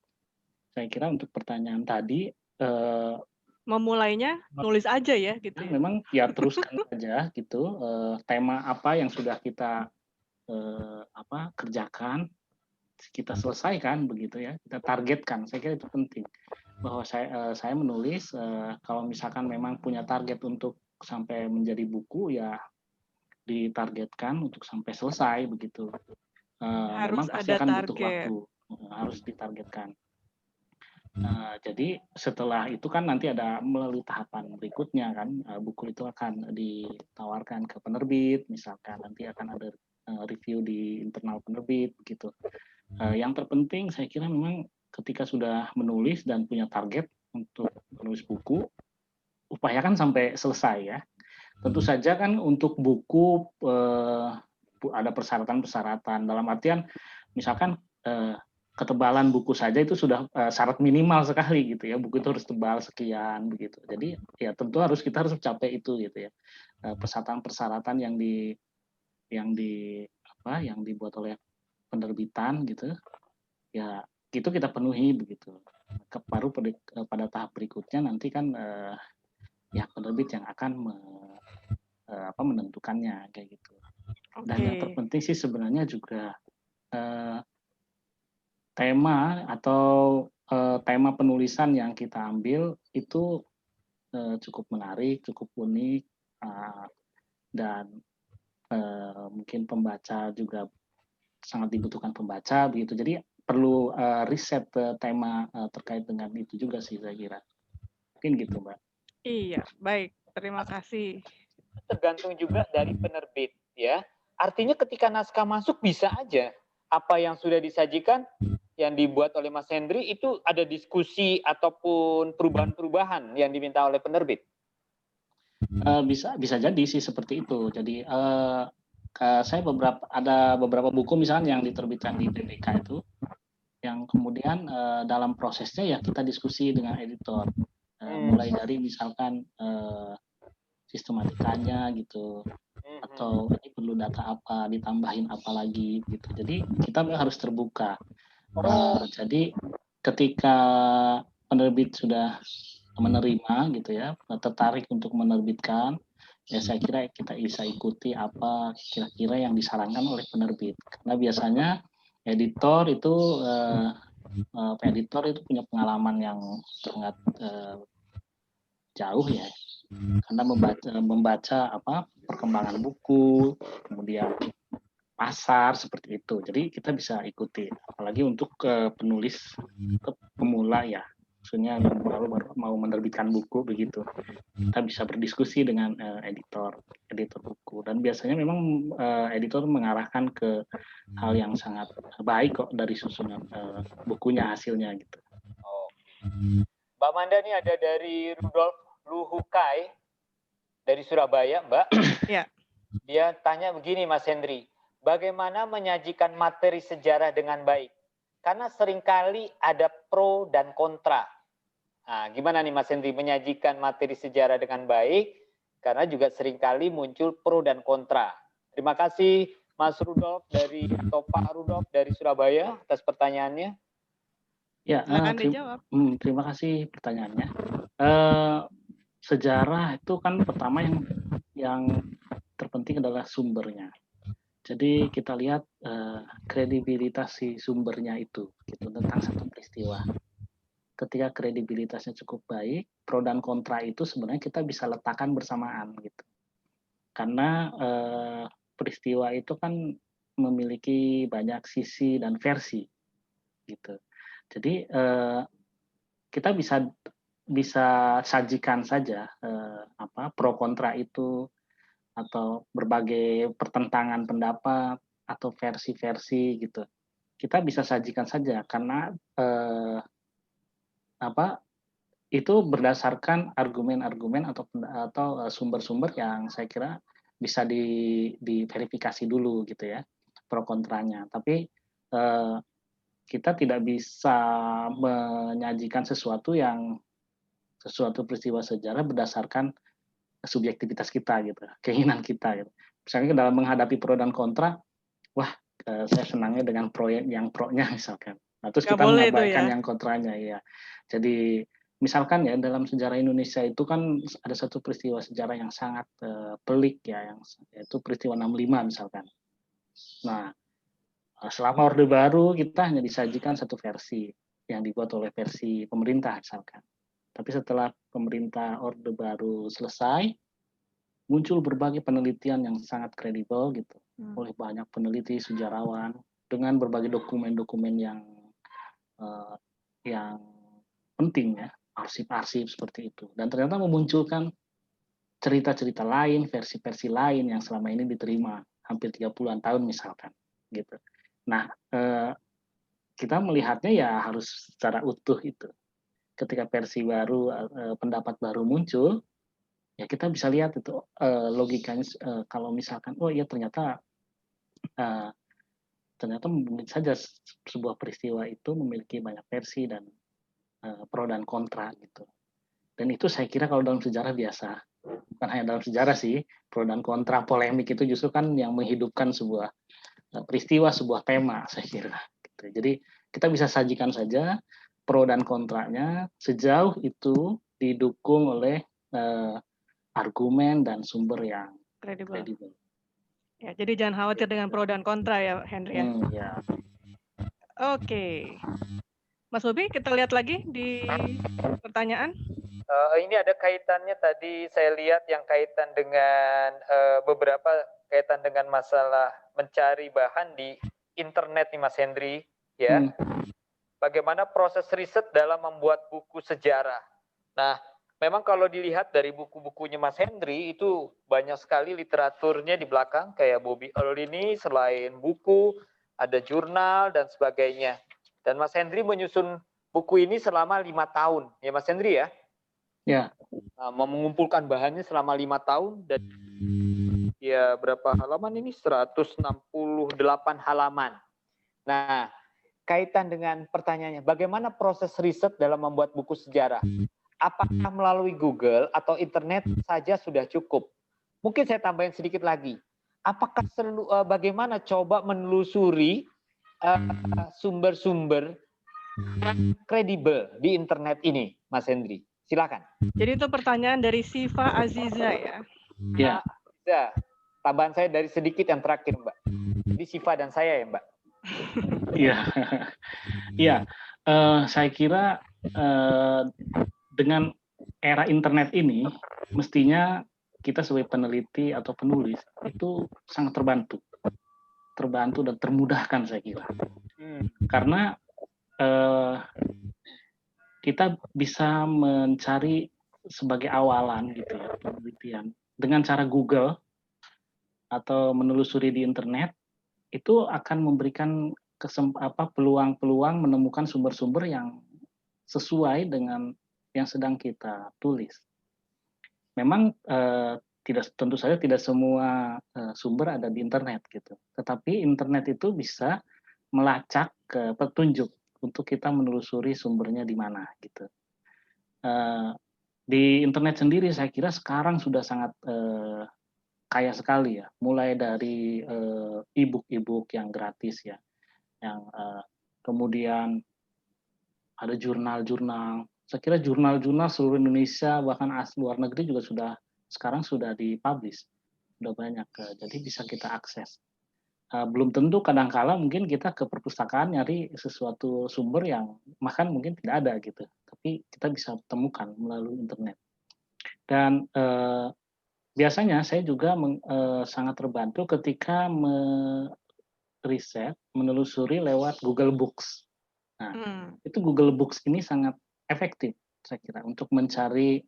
Saya kira untuk pertanyaan tadi memulainya nulis aja ya gitu ya. Memang ya teruskan saja gitu. Tema apa yang sudah kita kerjakan, kita selesaikan begitu ya. Kita targetkan. Saya kira itu penting. Bahwa saya menulis kalau misalkan memang punya target untuk sampai menjadi buku ya ditargetkan untuk sampai selesai begitu. Memang pasti akan butuh waktu. Harus ditargetkan. Jadi setelah itu kan nanti ada melalui tahapan berikutnya kan, buku itu akan ditawarkan ke penerbit, misalkan nanti akan ada review di internal penerbit begitu. Yang terpenting saya kira memang ketika sudah menulis dan punya target untuk menulis buku, upayakan sampai selesai ya. Tentu saja kan untuk buku ada persyaratan-persyaratan, dalam artian misalkan ketebalan buku saja itu sudah syarat minimal sekali gitu ya, buku itu harus tebal sekian begitu. Jadi ya tentu kita harus mencapai itu gitu ya, persyaratan-persyaratan yang dibuat oleh penerbitan gitu ya, itu kita penuhi begitu. Baru pada tahap berikutnya nanti kan ya penerbit yang akan menentukannya kayak gitu. Dan yang terpenting sih sebenarnya juga tema atau tema penulisan yang kita ambil itu cukup menarik, cukup unik, dan mungkin pembaca juga sangat dibutuhkan pembaca begitu. Jadi perlu riset tema terkait dengan itu juga sih saya kira. Mungkin gitu, Mbak. Iya, baik. Terima kasih. Tergantung juga dari penerbit ya. Artinya ketika naskah masuk bisa aja apa yang sudah disajikan yang dibuat oleh Mas Hendry itu ada diskusi ataupun perubahan-perubahan yang diminta oleh penerbit? Bisa jadi sih seperti itu. Jadi saya ada beberapa buku misalnya yang diterbitkan di BBK itu, yang kemudian dalam prosesnya ya kita diskusi dengan editor, mulai dari misalkan sistematikanya gitu, atau ini perlu data apa, ditambahin apa lagi gitu. Jadi kita harus terbuka. Jadi ketika penerbit sudah menerima gitu ya, tertarik untuk menerbitkan, ya saya kira kita bisa ikuti apa kira-kira yang disarankan oleh penerbit. Karena biasanya editor itu punya pengalaman yang sangat jauh ya, karena membaca apa perkembangan buku, kemudian pasar seperti itu. Jadi kita bisa ikuti, apalagi untuk penulis pemula ya, maksudnya baru mau menerbitkan buku begitu. Kita bisa berdiskusi dengan editor buku, dan biasanya memang editor mengarahkan ke hal yang sangat baik kok dari susunan bukunya, hasilnya gitu. Oh. Mbak Manda nih ada dari Rudolf Luhukai dari Surabaya, Mbak. Ya. Dia tanya begini, Mas Hendri, bagaimana menyajikan materi sejarah dengan baik? Karena seringkali ada pro dan kontra. Nah, gimana nih Mas Hendri menyajikan materi sejarah dengan baik? Karena juga seringkali muncul pro dan kontra. Terima kasih Mas Rudolf atau Pak Rudolf dari Surabaya atas pertanyaannya. Ya, terima kasih pertanyaannya. Sejarah itu kan pertama yang terpenting adalah sumbernya. Jadi kita lihat kredibilitas si sumbernya itu gitu, tentang satu peristiwa. Ketika kredibilitasnya cukup baik, pro dan kontra itu sebenarnya kita bisa letakkan bersamaan gitu. Karena peristiwa itu kan memiliki banyak sisi dan versi gitu. Jadi kita bisa sajikan saja pro kontra itu, atau berbagai pertentangan pendapat atau versi-versi gitu. Kita bisa sajikan saja karena itu berdasarkan argumen-argumen atau sumber-sumber yang saya kira bisa diverifikasi dulu gitu ya, pro kontranya. Tapi kita tidak bisa menyajikan sesuatu peristiwa sejarah berdasarkan subjektivitas kita gitu, keinginan kita gitu. Misalnya dalam menghadapi pro dan kontra, saya senangnya dengan yang pro-nya misalkan. Nah, terus kita mengabaikan yang kontranya ya. Jadi misalkan ya dalam sejarah Indonesia itu kan ada satu peristiwa sejarah yang sangat pelik ya, yaitu peristiwa 65 misalkan. Nah, selama Orde Baru kita hanya disajikan satu versi yang dibuat oleh versi pemerintah misalkan. Tapi setelah pemerintah Orde Baru selesai, muncul berbagai penelitian yang sangat kredibel gitu, oleh banyak peneliti sejarawan dengan berbagai dokumen-dokumen yang penting ya, arsip-arsip seperti itu. Dan ternyata memunculkan cerita-cerita lain, versi-versi lain yang selama ini diterima hampir 30-an tahun misalkan gitu. Nah, kita melihatnya ya harus secara utuh itu. Ketika versi baru, pendapat baru muncul, ya kita bisa lihat itu logikanya. Kalau misalkan, oh iya ternyata mungkin saja sebuah peristiwa itu memiliki banyak versi dan pro dan kontra gitu. Dan itu saya kira kalau dalam sejarah biasa, bukan hanya dalam sejarah sih, pro dan kontra, polemik itu justru kan yang menghidupkan sebuah peristiwa, sebuah tema saya kira. Gitu. Jadi kita bisa sajikan saja pro dan kontranya sejauh itu didukung oleh argumen dan sumber yang kredibel. Ya, jadi jangan khawatir dengan pro dan kontra ya, Henry ya. Ya. Oke. Mas Bobi, kita lihat lagi di pertanyaan. Ini ada kaitannya tadi saya lihat yang kaitan dengan beberapa kaitan dengan masalah mencari bahan di internet nih Mas Hendri ya. Bagaimana proses riset dalam membuat buku sejarah. Nah, memang kalau dilihat dari buku-bukunya Mas Hendri itu banyak sekali literaturnya di belakang kayak Bobby Earl ini, selain buku ada jurnal dan sebagainya. Dan Mas Hendri menyusun buku ini selama 5 tahun ya Mas Hendri ya. Ya. Mengumpulkan bahannya selama 5 tahun dan ya berapa halaman ini? 168 halaman. Nah, kaitan dengan pertanyaannya, bagaimana proses riset dalam membuat buku sejarah? Apakah melalui Google atau internet saja sudah cukup? Mungkin saya tambahin sedikit lagi. Apakah bagaimana coba menelusuri sumber-sumber kredibel di internet ini, Mas Hendri? Silakan. Jadi itu pertanyaan dari Siva Aziza ya? Ya. Bisa. Tambahan saya dari sedikit yang terakhir, Mbak. Jadi Siva dan saya ya, Mbak. Iya. Iya. Saya kira dengan era internet ini, mestinya kita sebagai peneliti atau penulis itu sangat terbantu dan termudahkan saya kira. Karena kita bisa mencari sebagai awalan gitu ya penelitian dengan cara Google atau menelusuri di internet itu akan memberikan peluang-peluang menemukan sumber-sumber yang sesuai dengan yang sedang kita tulis. Memang tentu saja tidak semua sumber ada di internet gitu. Tetapi internet itu bisa melacak ke petunjuk untuk kita menelusuri sumbernya di mana gitu. Di internet sendiri saya kira sekarang sudah sangat kaya sekali ya, mulai dari e-book yang gratis ya, yang kemudian ada jurnal-jurnal. Saya kira jurnal-jurnal seluruh Indonesia bahkan luar negeri juga sekarang sudah dipublish, sudah banyak, jadi bisa kita akses. Belum tentu kadangkala mungkin kita ke perpustakaan nyari sesuatu sumber yang bahkan mungkin tidak ada gitu, tapi kita bisa temukan melalui internet. Dan biasanya saya juga sangat terbantu ketika menelusuri lewat Google Books. Nah, itu Google Books ini sangat efektif saya kira untuk mencari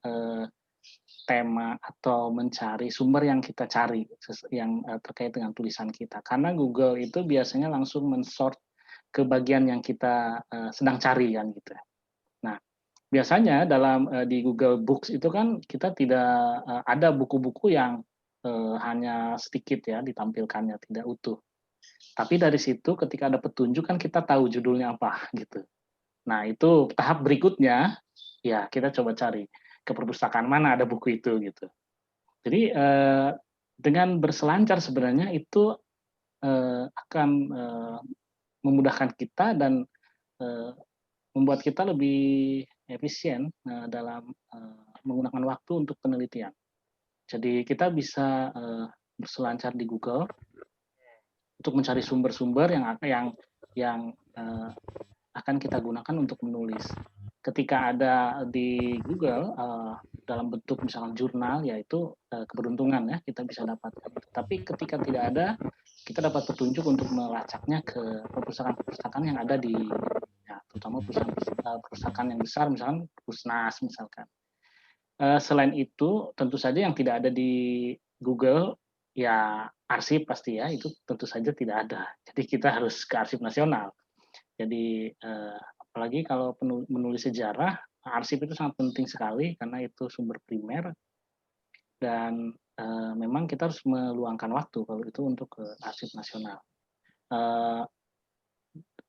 tema atau mencari sumber yang kita cari yang terkait dengan tulisan kita. Karena Google itu biasanya langsung mensort ke bagian yang kita sedang cari kan gitu. Nah, biasanya di Google Books itu kan kita tidak ada buku-buku yang hanya sedikit ya ditampilkannya, tidak utuh. Tapi dari situ ketika ada petunjuk kan kita tahu judulnya apa gitu. Nah, itu tahap berikutnya ya kita coba cari ke perpustakaan mana ada buku itu gitu. Jadi dengan berselancar sebenarnya itu akan memudahkan kita dan membuat kita lebih efisien dalam menggunakan waktu untuk penelitian. Jadi kita bisa berselancar di Google untuk mencari sumber-sumber yang akan kita gunakan untuk menulis. Ketika ada di Google dalam bentuk misalnya jurnal, yaitu keberuntungan ya kita bisa dapatkan. Tapi ketika tidak ada, kita dapat petunjuk untuk melacaknya ke perpustakaan-perpustakaan yang ada di, ya, terutama perpustakaan yang besar, misalkan Pusnas misalkan. Selain itu, tentu saja yang tidak ada di Google, ya arsip pasti ya, itu tentu saja tidak ada. Jadi kita harus ke Arsip Nasional. Jadi apalagi kalau menulis sejarah, arsip itu sangat penting sekali karena itu sumber primer dan memang kita harus meluangkan waktu kalau itu untuk ke Arsip Nasional.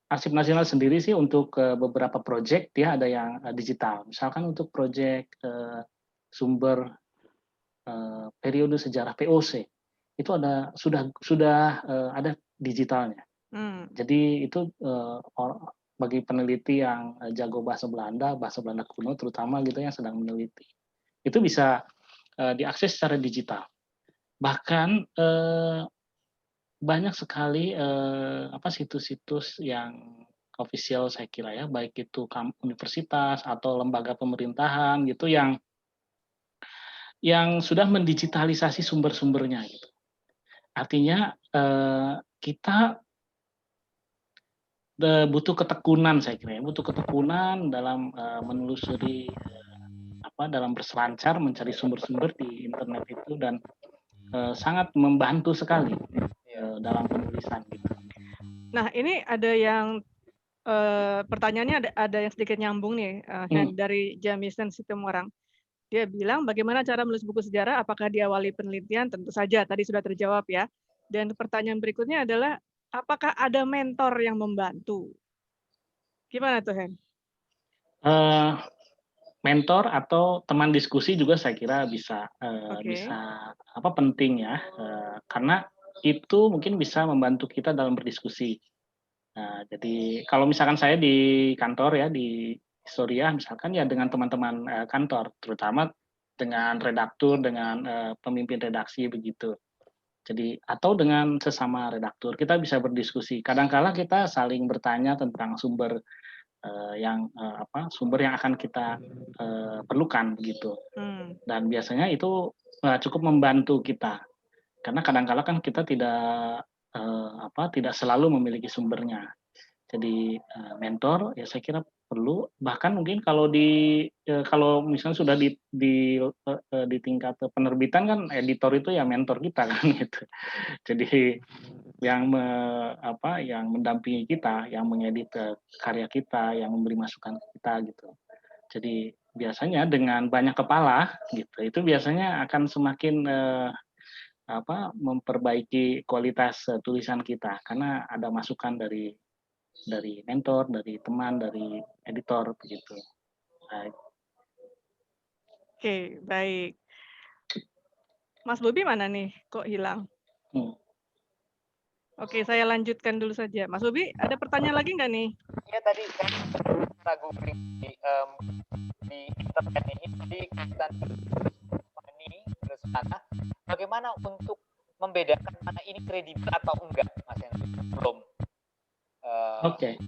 Arsip Nasional sendiri sih untuk beberapa proyek dia ada yang digital. Misalkan untuk proyek sumber periode sejarah POC itu sudah ada digitalnya. Jadi itu bagi peneliti yang jago bahasa Belanda kuno terutama gitu yang sedang meneliti, itu bisa diakses secara digital. Bahkan banyak sekali situs-situs yang official saya kira ya, baik itu universitas atau lembaga pemerintahan gitu yang sudah mendigitalisasi sumber-sumbernya gitu. Artinya kita butuh ketekunan saya kira ya, butuh ketekunan dalam menelusuri dalam berselancar mencari sumber-sumber di internet itu dan sangat membantu sekali dalam penulisan gitu. Nah, ini ada yang pertanyaannya ada yang sedikit nyambung nih dari Jamison Situmorang. Dia bilang bagaimana cara menulis buku sejarah, apakah diawali penelitian? Tentu saja tadi sudah terjawab ya. Dan pertanyaan berikutnya adalah apakah ada mentor yang membantu? Gimana tuh, Hen? Mentor atau teman diskusi juga saya kira bisa penting ya, karena itu mungkin bisa membantu kita dalam berdiskusi. Jadi kalau misalkan saya di kantor ya di historia misalkan ya dengan teman-teman kantor, terutama dengan redaktur, dengan pemimpin redaksi begitu. Jadi atau dengan sesama redaktur kita bisa berdiskusi. Kadang-kala kita saling bertanya tentang sumber sumber yang akan kita perlukan begitu. Dan biasanya itu cukup membantu kita. Karena kadang-kala kan kita tidak selalu memiliki sumbernya. Jadi mentor ya saya kira perlu, bahkan mungkin kalau misalnya sudah di tingkat penerbitan kan editor itu ya mentor kita kan gitu. Jadi yang mendampingi kita, yang mengedit karya kita, yang memberi masukan ke kita gitu. Jadi biasanya dengan banyak kepala gitu, itu biasanya akan semakin memperbaiki kualitas tulisan kita karena ada masukan dari mentor, dari teman, dari editor begitu. Baik. Oke, baik. Mas Bobi mana nih? Kok hilang? Oke, saya lanjutkan dulu saja. Mas Bobi, ada pertanyaan lagi nggak nih? Iya, tadi saya ragu di internet ini, jadi terus bagaimana untuk membedakan mana ini kredibel atau enggak, Mas Henry? Belum. Oke.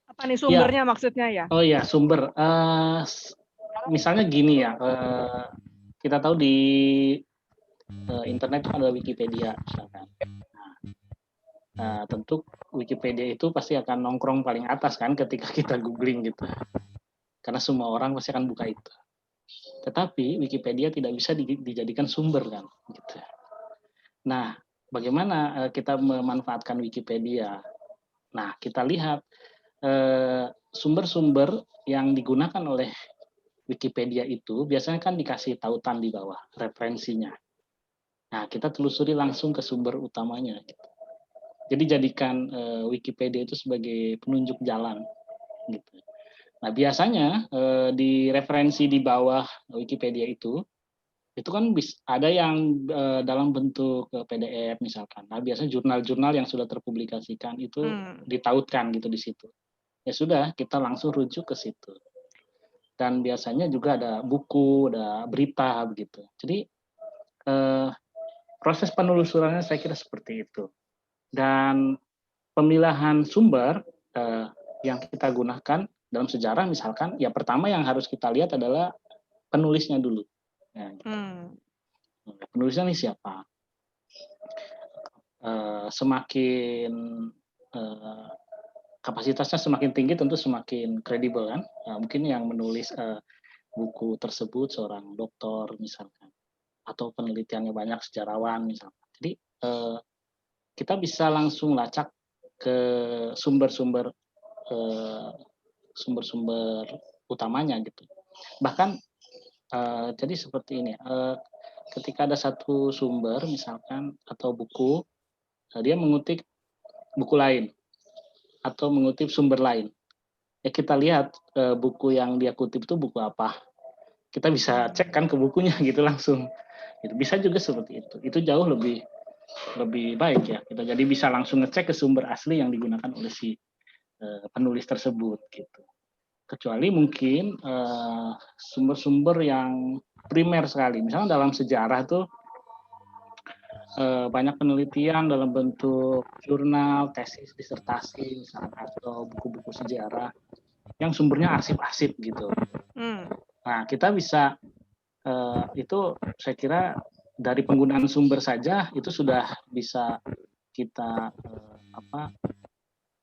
Apa nih sumbernya maksudnya ya? Oh ya, sumber. Misalnya gini ya, kita tahu di internet itu ada Wikipedia misalkan. Tentu Wikipedia itu pasti akan nongkrong paling atas kan ketika kita googling gitu. Karena semua orang pasti akan buka itu. Tetapi Wikipedia tidak bisa dijadikan sumber kan gitu. Nah, bagaimana kita memanfaatkan Wikipedia? Nah, kita lihat sumber-sumber yang digunakan oleh Wikipedia itu biasanya kan dikasih tautan di bawah, referensinya. Nah, kita telusuri langsung ke sumber utamanya. Gitu. Jadi jadikan Wikipedia itu sebagai penunjuk jalan. Gitu. Nah, biasanya di referensi di bawah Wikipedia itu kan ada yang dalam bentuk PDF misalkan. Nah, biasanya jurnal-jurnal yang sudah terpublikasikan itu ditautkan gitu di situ. Ya sudah, kita langsung rujuk ke situ. Dan biasanya juga ada buku, ada berita begitu. Jadi proses penelusurannya saya kira seperti itu. Dan pemilahan sumber yang kita gunakan dalam sejarah misalkan, ya pertama yang harus kita lihat adalah penulisnya dulu. Ya, gitu. Penulisnya ini siapa? Semakin kapasitasnya semakin tinggi tentu semakin kredibel kan. Mungkin yang menulis buku tersebut seorang doktor misalkan, atau penelitiannya banyak sejarawan misalkan. Jadi kita bisa langsung lacak ke sumber-sumber utamanya gitu. Bahkan jadi seperti ini, ketika ada satu sumber misalkan atau buku, dia mengutip buku lain atau mengutip sumber lain, ya kita lihat buku yang dia kutip itu buku apa, kita bisa cek kan ke bukunya gitu langsung. Gitu. Bisa juga seperti itu. Itu jauh lebih baik ya. Kita jadi bisa langsung ngecek ke sumber asli yang digunakan oleh si penulis tersebut gitu. Kecuali mungkin sumber-sumber yang primer sekali. Misalnya dalam sejarah tuh banyak penelitian dalam bentuk jurnal, tesis, disertasi, misalnya atau buku-buku sejarah yang sumbernya arsip-arsip gitu. Nah, kita bisa itu saya kira dari penggunaan sumber saja itu sudah bisa kita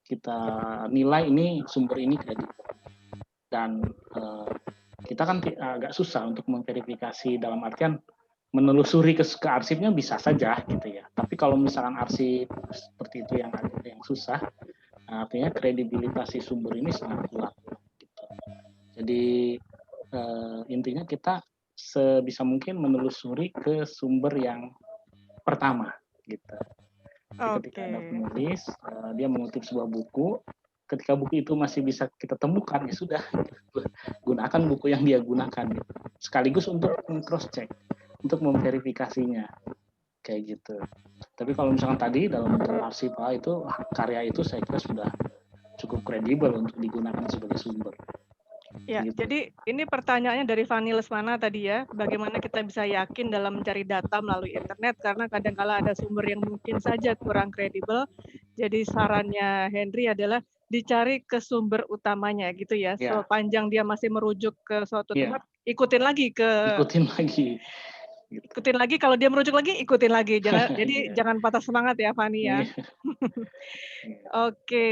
kita nilai ini sumber ini kredibel. Dan kita kan agak susah untuk memverifikasi dalam artian menelusuri ke arsipnya bisa saja gitu ya. Tapi kalau misalkan arsip seperti itu yang susah, artinya kredibilitas si sumber ini sangat kuat. Gitu. Jadi intinya kita sebisa mungkin menelusuri ke sumber yang pertama gitu. Ketika ada penulis, dia mengutip sebuah buku, ketika buku itu masih bisa kita temukan, ya sudah, gunakan buku yang dia gunakan. Gitu. Sekaligus untuk cross check, untuk memverifikasinya, kayak gitu. Tapi kalau misalkan tadi dalam bentuk arsip itu karya itu saya kira cukup kredibel untuk digunakan sebagai sumber. Ya, Gitu. jadi ini pertanyaannya dari Fani Lesmana tadi ya, bagaimana kita bisa yakin dalam mencari data melalui internet karena kadang-kala ada sumber yang mungkin saja kurang kredibel. Jadi sarannya Henry adalah dicari ke sumber utamanya gitu ya. Ya. Sepanjang dia masih merujuk ke suatu Ya. tempat, ikutin lagi ikutin lagi, kalau dia merujuk lagi ikutin lagi. Jangan jadi jangan patah semangat ya Fani ya. Oke.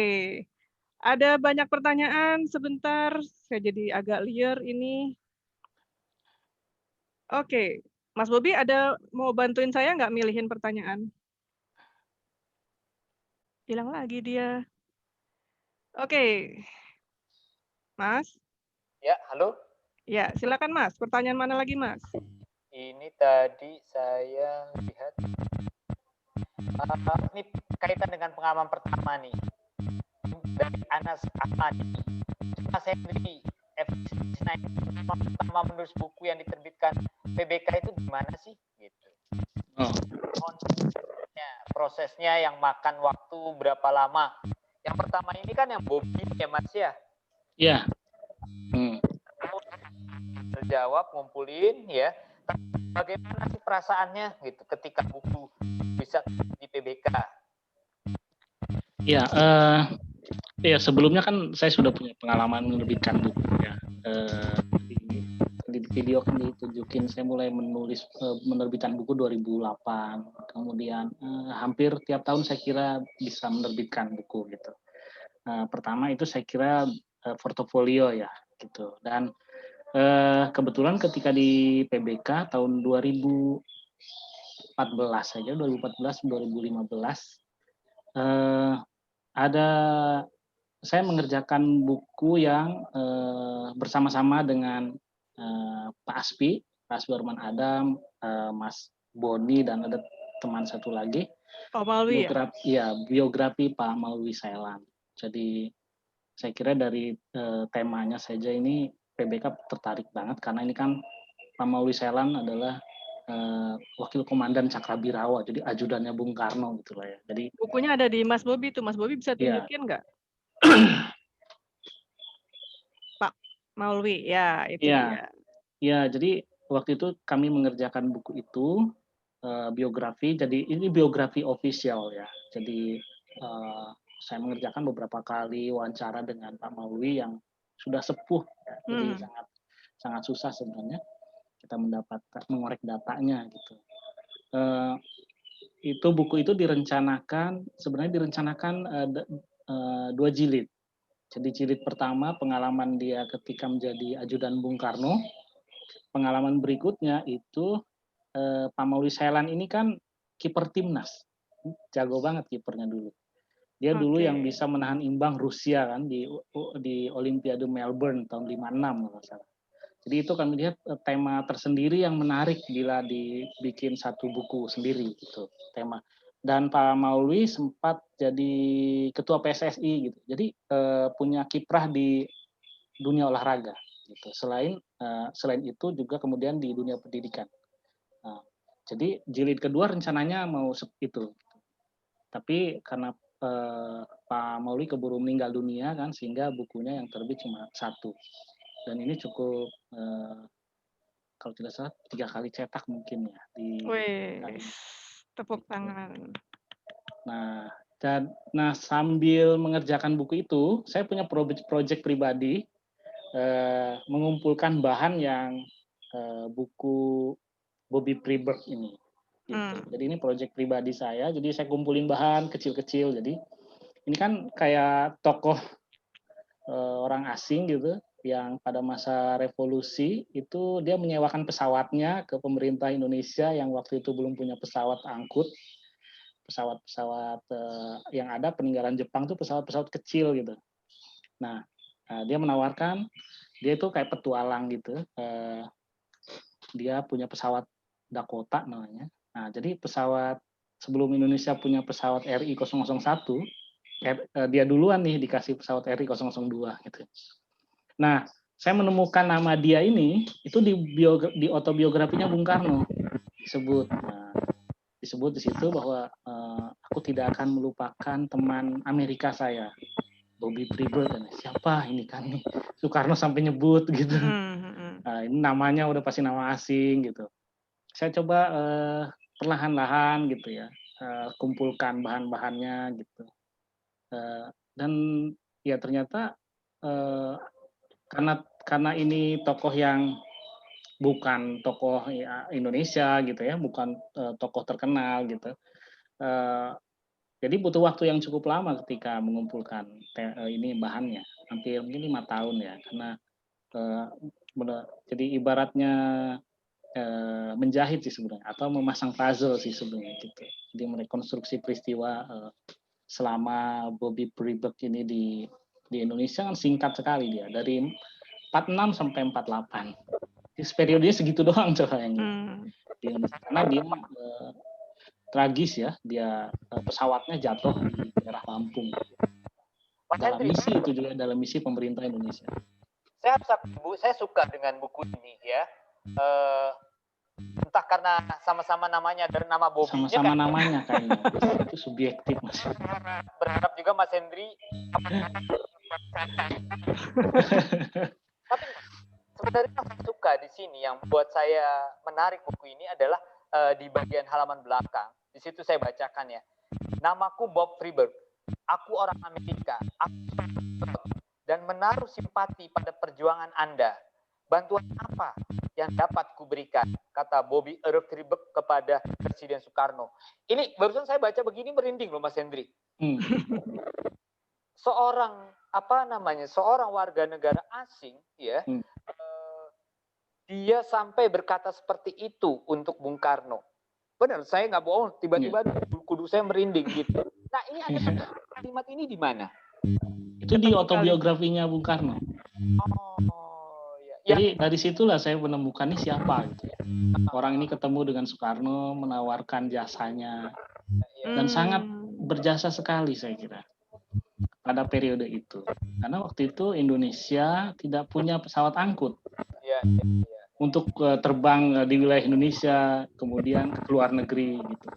Ada banyak pertanyaan, sebentar, saya jadi agak liar ini. Oke, Mas Bobi ada mau bantuin saya nggak milihin pertanyaan? Hilang lagi dia. Oke, Mas? Ya, halo? Ya, silakan Mas. Pertanyaan mana lagi Mas? Ini tadi saya lihat, ini kaitan dengan pengalaman pertama nih. Dari Anas Ahmad. Mas Henry, pertama menulis buku yang diterbitkan PBK itu gimana sih? Gitu. Prosesnya yang makan waktu berapa lama? Yang pertama ini kan yang Bobi ya Mas ya? Iya. Terjawab, ngumpulin ya. Bagaimana sih perasaannya gitu ketika buku bisa di PBK? Ya, ya sebelumnya kan saya sudah punya pengalaman menerbitkan buku ya. Di video kan ditunjukin saya mulai menerbitkan buku 2008. Kemudian hampir tiap tahun saya kira bisa menerbitkan buku gitu. Pertama itu saya kira portofolio ya gitu. Dan kebetulan ketika di PBK tahun 2014 saja, 2014-2015 saya mengerjakan buku yang bersama-sama dengan Pak Aspi Arman Adam, Mas Boni dan ada teman satu lagi. Pak Malwi biografi Pak Malwi Sailan. Jadi saya kira dari temanya saja ini PBK tertarik banget karena ini kan Pak Malwi Sailan adalah wakil komandan Cakrabirawa, jadi ajudannya Bung Karno gitu lah ya. Jadi bukunya ada di Mas Bobi tuh, Mas Bobi bisa tunjukin nggak? Pak Maulwi, ya itu dia. Ya, jadi waktu itu kami mengerjakan buku itu biografi. Jadi ini biografi official ya. Jadi saya mengerjakan beberapa kali wawancara dengan Pak Maulwi yang sudah sepuh. Ya. Jadi sangat susah sebenarnya kita mengorek datanya gitu. Buku itu direncanakan 2 jilid. Jadi jilid pertama pengalaman dia ketika menjadi ajudan Bung Karno. Pengalaman berikutnya itu Pak Maulwi Sailan ini kan kiper timnas, jago banget kipernya dulu. Dia dulu yang bisa menahan imbang Rusia kan di Olimpiade Melbourne tahun 56 kalau salah. Jadi itu kami lihat tema tersendiri yang menarik bila dibikin satu buku sendiri gitu tema. Dan Pak Maulwi sempat jadi ketua PSSI gitu. Jadi punya kiprah di dunia olahraga gitu. Selain itu juga kemudian di dunia pendidikan. Jadi jilid kedua rencananya mau itu. Tapi karena Pak Maulwi keburu meninggal dunia kan sehingga bukunya yang terbit cuma 1. Dan ini cukup kalau tidak salah 3 kali cetak mungkin ya tepuk tangan. Nah sambil mengerjakan buku itu saya punya proyek pribadi mengumpulkan bahan yang buku Bobby Freeberg ini. Gitu. Jadi ini proyek pribadi saya. Jadi saya kumpulin bahan kecil-kecil. Jadi ini kan kayak tokoh orang asing gitu. Yang pada masa revolusi itu dia menyewakan pesawatnya ke pemerintah Indonesia yang waktu itu belum punya pesawat angkut, pesawat-pesawat yang ada peninggalan Jepang tuh pesawat-pesawat kecil gitu. Nah dia menawarkan, dia itu kayak petualang gitu, dia punya pesawat Dakota namanya. Nah jadi pesawat sebelum Indonesia punya pesawat RI-001, dia duluan nih dikasih pesawat RI-002 gitu. Nah, saya menemukan nama dia ini itu di autobiografinya Bung Karno disebut. Nah, disebut di situ bahwa aku tidak akan melupakan teman Amerika saya. Bobby Freeburg, dan siapa ini kan nih, Soekarno sampai nyebut gitu. Nah, ini namanya udah pasti nama asing gitu. Saya coba perlahan-lahan gitu ya, kumpulkan bahan-bahannya gitu. Dan ya ternyata karena ini tokoh yang bukan tokoh Indonesia gitu ya, bukan tokoh terkenal gitu. Jadi butuh waktu yang cukup lama ketika mengumpulkan ini bahannya, hampir mungkin 5 tahun ya, karena jadi ibaratnya menjahit sih sebenarnya, atau memasang puzzle sih sebenarnya gitu. Jadi merekonstruksi peristiwa selama Bobby Freeburg ini di Indonesia kan singkat sekali dia, dari 46 sampai 48. Periodenya segitu doang coba di Indonesia, karena dia tragis ya, dia pesawatnya jatuh di daerah Lampung. Dalam misi itu juga, dalam misi pemerintah Indonesia. Saya suka dengan buku ini ya. Entah karena sama-sama namanya dari nama Bobby-nya. Sama-sama kan? Namanya kayaknya. Itu subjektif Mas. Berharap juga Mas Hendri. Tapi sebenarnya saya suka di sini, yang buat saya menarik buku ini adalah di bagian halaman belakang. Di situ saya bacakan ya. Namaku Bob Freeburg. Aku orang Amerika. Dan menaruh simpati pada perjuangan Anda. Bantuan apa yang dapat kuberikan? Kata Bobby Earl Freeburg kepada Presiden Soekarno. Ini barusan saya baca begini merinding loh Mas Hendri. Seorang seorang warga negara asing ya. Dia sampai berkata seperti itu untuk Bung Karno. Benar, saya nggak bohong. Tiba-tiba kudu saya merinding gitu. Nah, ini ada kalimat ini di mana? Itu di autobiografinya Bung Karno. Oh, ya. Jadi dari situlah saya menemukan ini siapa gitu. Orang ini ketemu dengan Soekarno, menawarkan jasanya, dan sangat berjasa sekali saya kira pada periode itu. Karena waktu itu Indonesia tidak punya pesawat angkut. Untuk terbang di wilayah Indonesia, kemudian ke luar negeri gitu.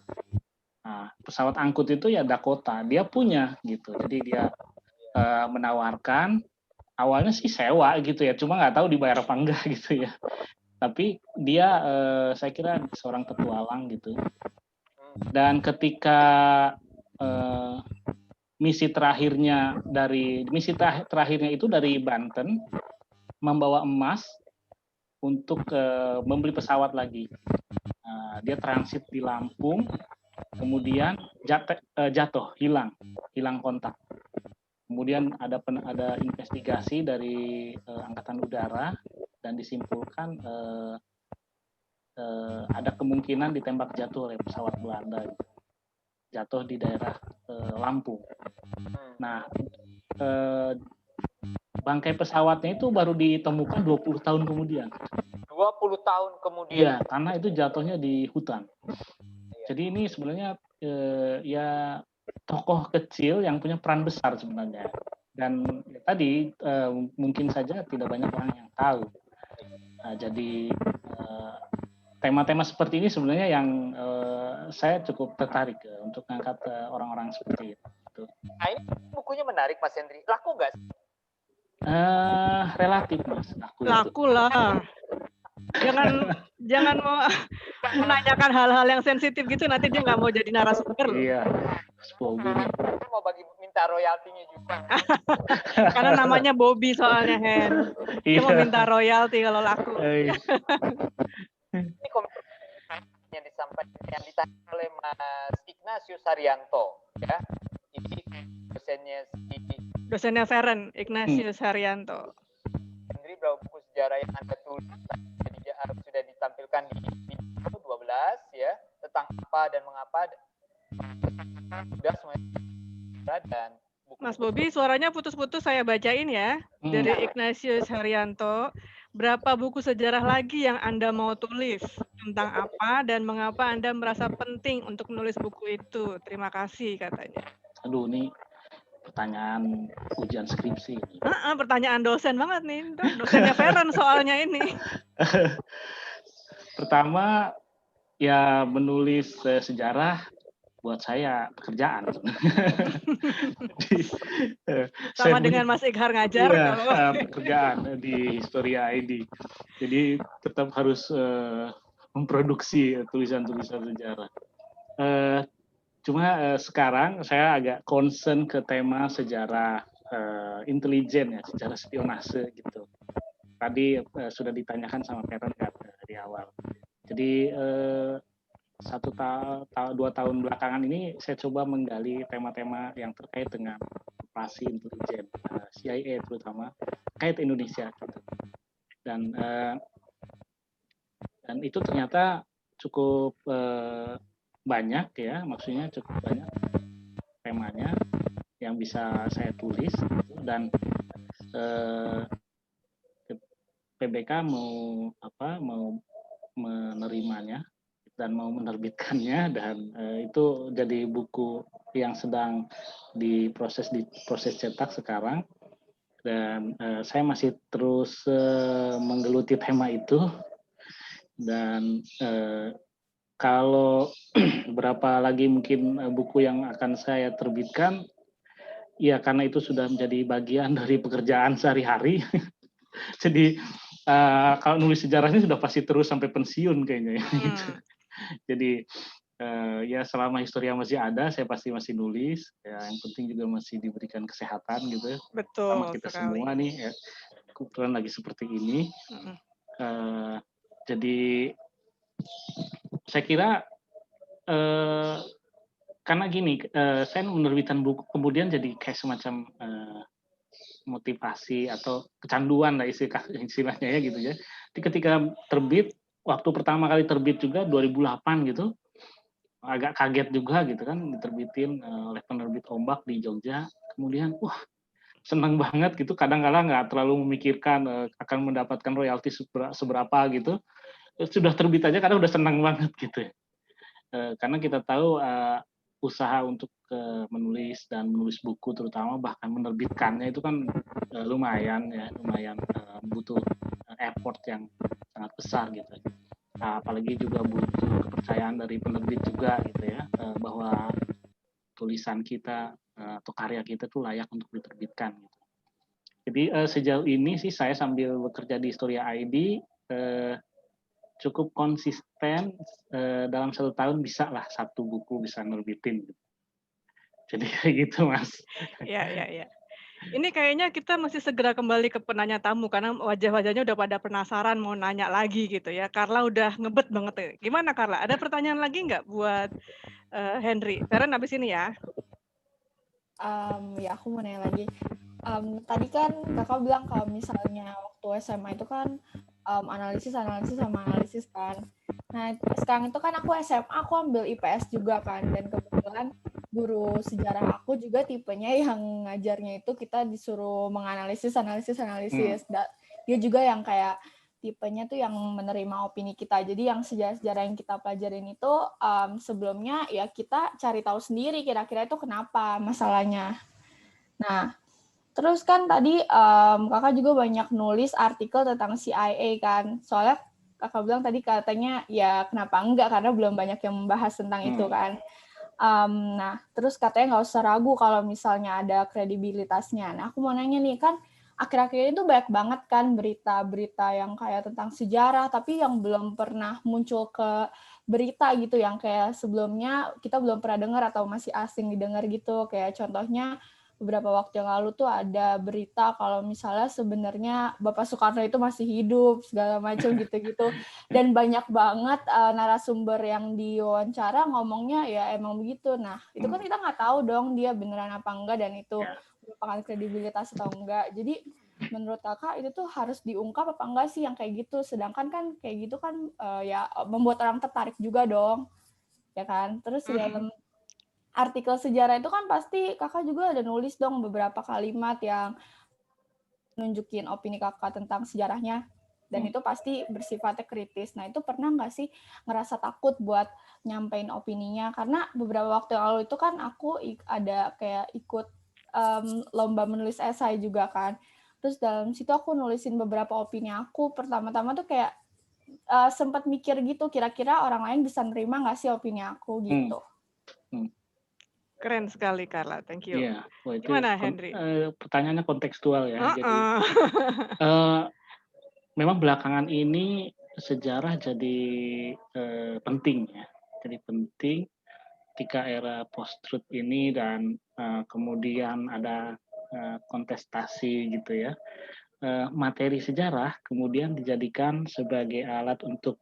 Nah, pesawat angkut itu ya Dakota, dia punya gitu. Jadi dia menawarkan, awalnya sih sewa gitu ya, cuma nggak tahu dibayar apa enggak gitu ya. Tapi dia saya kira seorang petualang gitu. Dan ketika misi terakhirnya itu dari Banten, membawa emas untuk membeli pesawat lagi. Dia transit di Lampung, kemudian jatuh, hilang kontak. Kemudian ada investigasi dari Angkatan Udara dan disimpulkan ada kemungkinan ditembak jatuh oleh pesawat Belanda, jatuh di daerah Lampung. Nah, bangkai pesawatnya itu baru ditemukan 20 tahun kemudian. 20 tahun kemudian? Iya, karena itu jatuhnya di hutan. Jadi ini sebenarnya ya tokoh kecil yang punya peran besar sebenarnya. Dan tadi mungkin saja tidak banyak orang yang tahu. Nah, jadi tema-tema seperti ini sebenarnya yang saya cukup tertarik untuk mengangkat orang-orang seperti itu. Nah, ini bukunya menarik Mas Hendri. Laku nggak? Relatif Mas. Laku lah. Jangan mau menanyakan hal-hal yang sensitif gitu, nanti dia nggak mau jadi narasumber loh. Iya. Mau minta royaltinya juga. Karena namanya Bobby soalnya Hen. Dia mau minta royalti kalau laku. Ini komentar yang ditanya oleh Mas Ignatius Haryanto ya. Ini dosennya Feren, Ignatius Haryanto. Hendri, berapa buku sejarah yang Anda tulis sudah ditampilkan di video 12 ya, tentang apa dan mengapa. Sudah semuanya. Dan buku Mas Bobby, suaranya putus-putus, saya bacain ya. Dari Ignatius Haryanto, berapa buku sejarah lagi yang Anda mau tulis? Tentang apa dan mengapa Anda merasa penting untuk menulis buku itu? Terima kasih katanya. Aduh, ini pertanyaan ujian skripsi. Pertanyaan dosen banget nih. Dosennya Feren soalnya ini. Pertama, ya menulis sejarah buat saya pekerjaan. Sama dengan Mas Ikhar ngajar kalau pekerjaan di Historia ID. Jadi tetap harus memproduksi tulisan-tulisan sejarah. Cuma sekarang saya agak concern ke tema sejarah intelijen ya, sejarah spionase gitu. Tadi sudah ditanyakan sama Karen kan di awal. Jadi 2 tahun belakangan ini saya coba menggali tema-tema yang terkait dengan operasi intelijen CIA terutama terkait Indonesia gitu. Dan itu ternyata cukup banyak ya, maksudnya cukup banyak temanya yang bisa saya tulis gitu. Dan PBK mau menerimanya dan mau menerbitkannya, dan itu jadi buku yang sedang diproses cetak sekarang, dan saya masih terus menggeluti tema itu. Dan kalau berapa lagi mungkin buku yang akan saya terbitkan, ya karena itu sudah menjadi bagian dari pekerjaan sehari-hari. Jadi kalau nulis sejarahnya sudah pasti terus sampai pensiun kayaknya ya. Gitu. Jadi ya selama Historia masih ada, saya pasti masih nulis. Ya, yang penting juga masih diberikan kesehatan gitu. Betul sama kita sekali. semua nih ya, kebetulan lagi seperti ini. Jadi saya kira karena gini, saya menerbitkan buku kemudian jadi kayak semacam motivasi atau kecanduan lah istilahnya ya gitu ya. Jadi ketika terbit, waktu pertama kali terbit juga 2008 gitu, agak kaget juga gitu kan, diterbitin oleh penerbit Ombak di Jogja. Kemudian senang banget gitu, kadang-kadang nggak terlalu memikirkan akan mendapatkan royalti seberapa gitu. Sudah terbit aja kadang udah senang banget gitu. Karena kita tahu usaha untuk menulis dan menulis buku terutama bahkan menerbitkannya itu kan lumayan butuh effort yang sangat besar gitu. Apalagi juga butuh kepercayaan dari penerbit juga gitu ya, bahwa tulisan kita atau karya kita tuh layak untuk diterbitkan gitu. Jadi sejauh ini sih saya sambil bekerja di Historia ID cukup konsisten, dalam 1 tahun bisa lah 1 buku bisa nerbitin. Jadi kayak gitu, Mas. Ya. Ini kayaknya kita mesti segera kembali ke penanya tamu karena wajah-wajahnya udah pada penasaran mau nanya lagi gitu ya. Carla udah ngebet banget ya. Gimana Carla? Ada pertanyaan lagi nggak buat Henry? Feren habis ini ya. Ya aku mau nanya lagi. Tadi kan kakak bilang kalau misalnya waktu SMA itu kan analisis kan. Nah sekarang itu kan aku SMA, aku ambil IPS juga kan, dan kebetulan guru sejarah aku juga tipenya yang ngajarnya itu kita disuruh menganalisis. Dia juga yang kayak tipenya tuh yang menerima opini kita. Jadi yang sejarah-sejarah yang kita pelajarin itu sebelumnya ya kita cari tahu sendiri kira-kira itu kenapa masalahnya. Nah, terus kan tadi kakak juga banyak nulis artikel tentang CIA kan. Soalnya kakak bilang tadi katanya ya kenapa enggak, karena belum banyak yang membahas tentang itu kan. Nah, terus katanya nggak usah ragu kalau misalnya ada kredibilitasnya. Nah, aku mau nanya nih, kan akhir-akhir itu banyak banget kan berita-berita yang kayak tentang sejarah, tapi yang belum pernah muncul ke berita gitu, yang kayak sebelumnya kita belum pernah dengar atau masih asing didengar gitu. Kayak contohnya beberapa waktu yang lalu tuh ada berita kalau misalnya sebenarnya Bapak Soekarno itu masih hidup, segala macam gitu-gitu. Dan banyak banget narasumber yang diwawancara ngomongnya ya emang begitu. Nah, itu kan kita nggak tahu dong dia beneran apa enggak dan itu merupakan kredibilitas atau enggak. Jadi menurut kakak itu tuh harus diungkap apa enggak sih yang kayak gitu? Sedangkan kan kayak gitu kan ya membuat orang tertarik juga dong. Ya kan? Terus di dalam artikel sejarah itu kan pasti kakak juga ada nulis dong beberapa kalimat yang nunjukin opini kakak tentang sejarahnya, dan itu pasti bersifatnya kritis. Nah itu pernah nggak sih ngerasa takut buat nyampein opininya? Karena beberapa waktu yang lalu itu kan aku ada kayak ikut lomba menulis esai juga kan. Terus dalam situ aku nulisin beberapa opini aku. Pertama-tama tuh kayak sempat mikir gitu, kira-kira orang lain bisa nerima nggak sih opini aku gitu. Keren sekali Carla, thank you. Iya, wah itu Gimana Henry? pertanyaannya kontekstual ya. Jadi Heeh. memang belakangan ini sejarah jadi penting ya. Jadi penting ketika era post-truth ini dan kemudian ada kontestasi gitu ya. Materi sejarah kemudian dijadikan sebagai alat untuk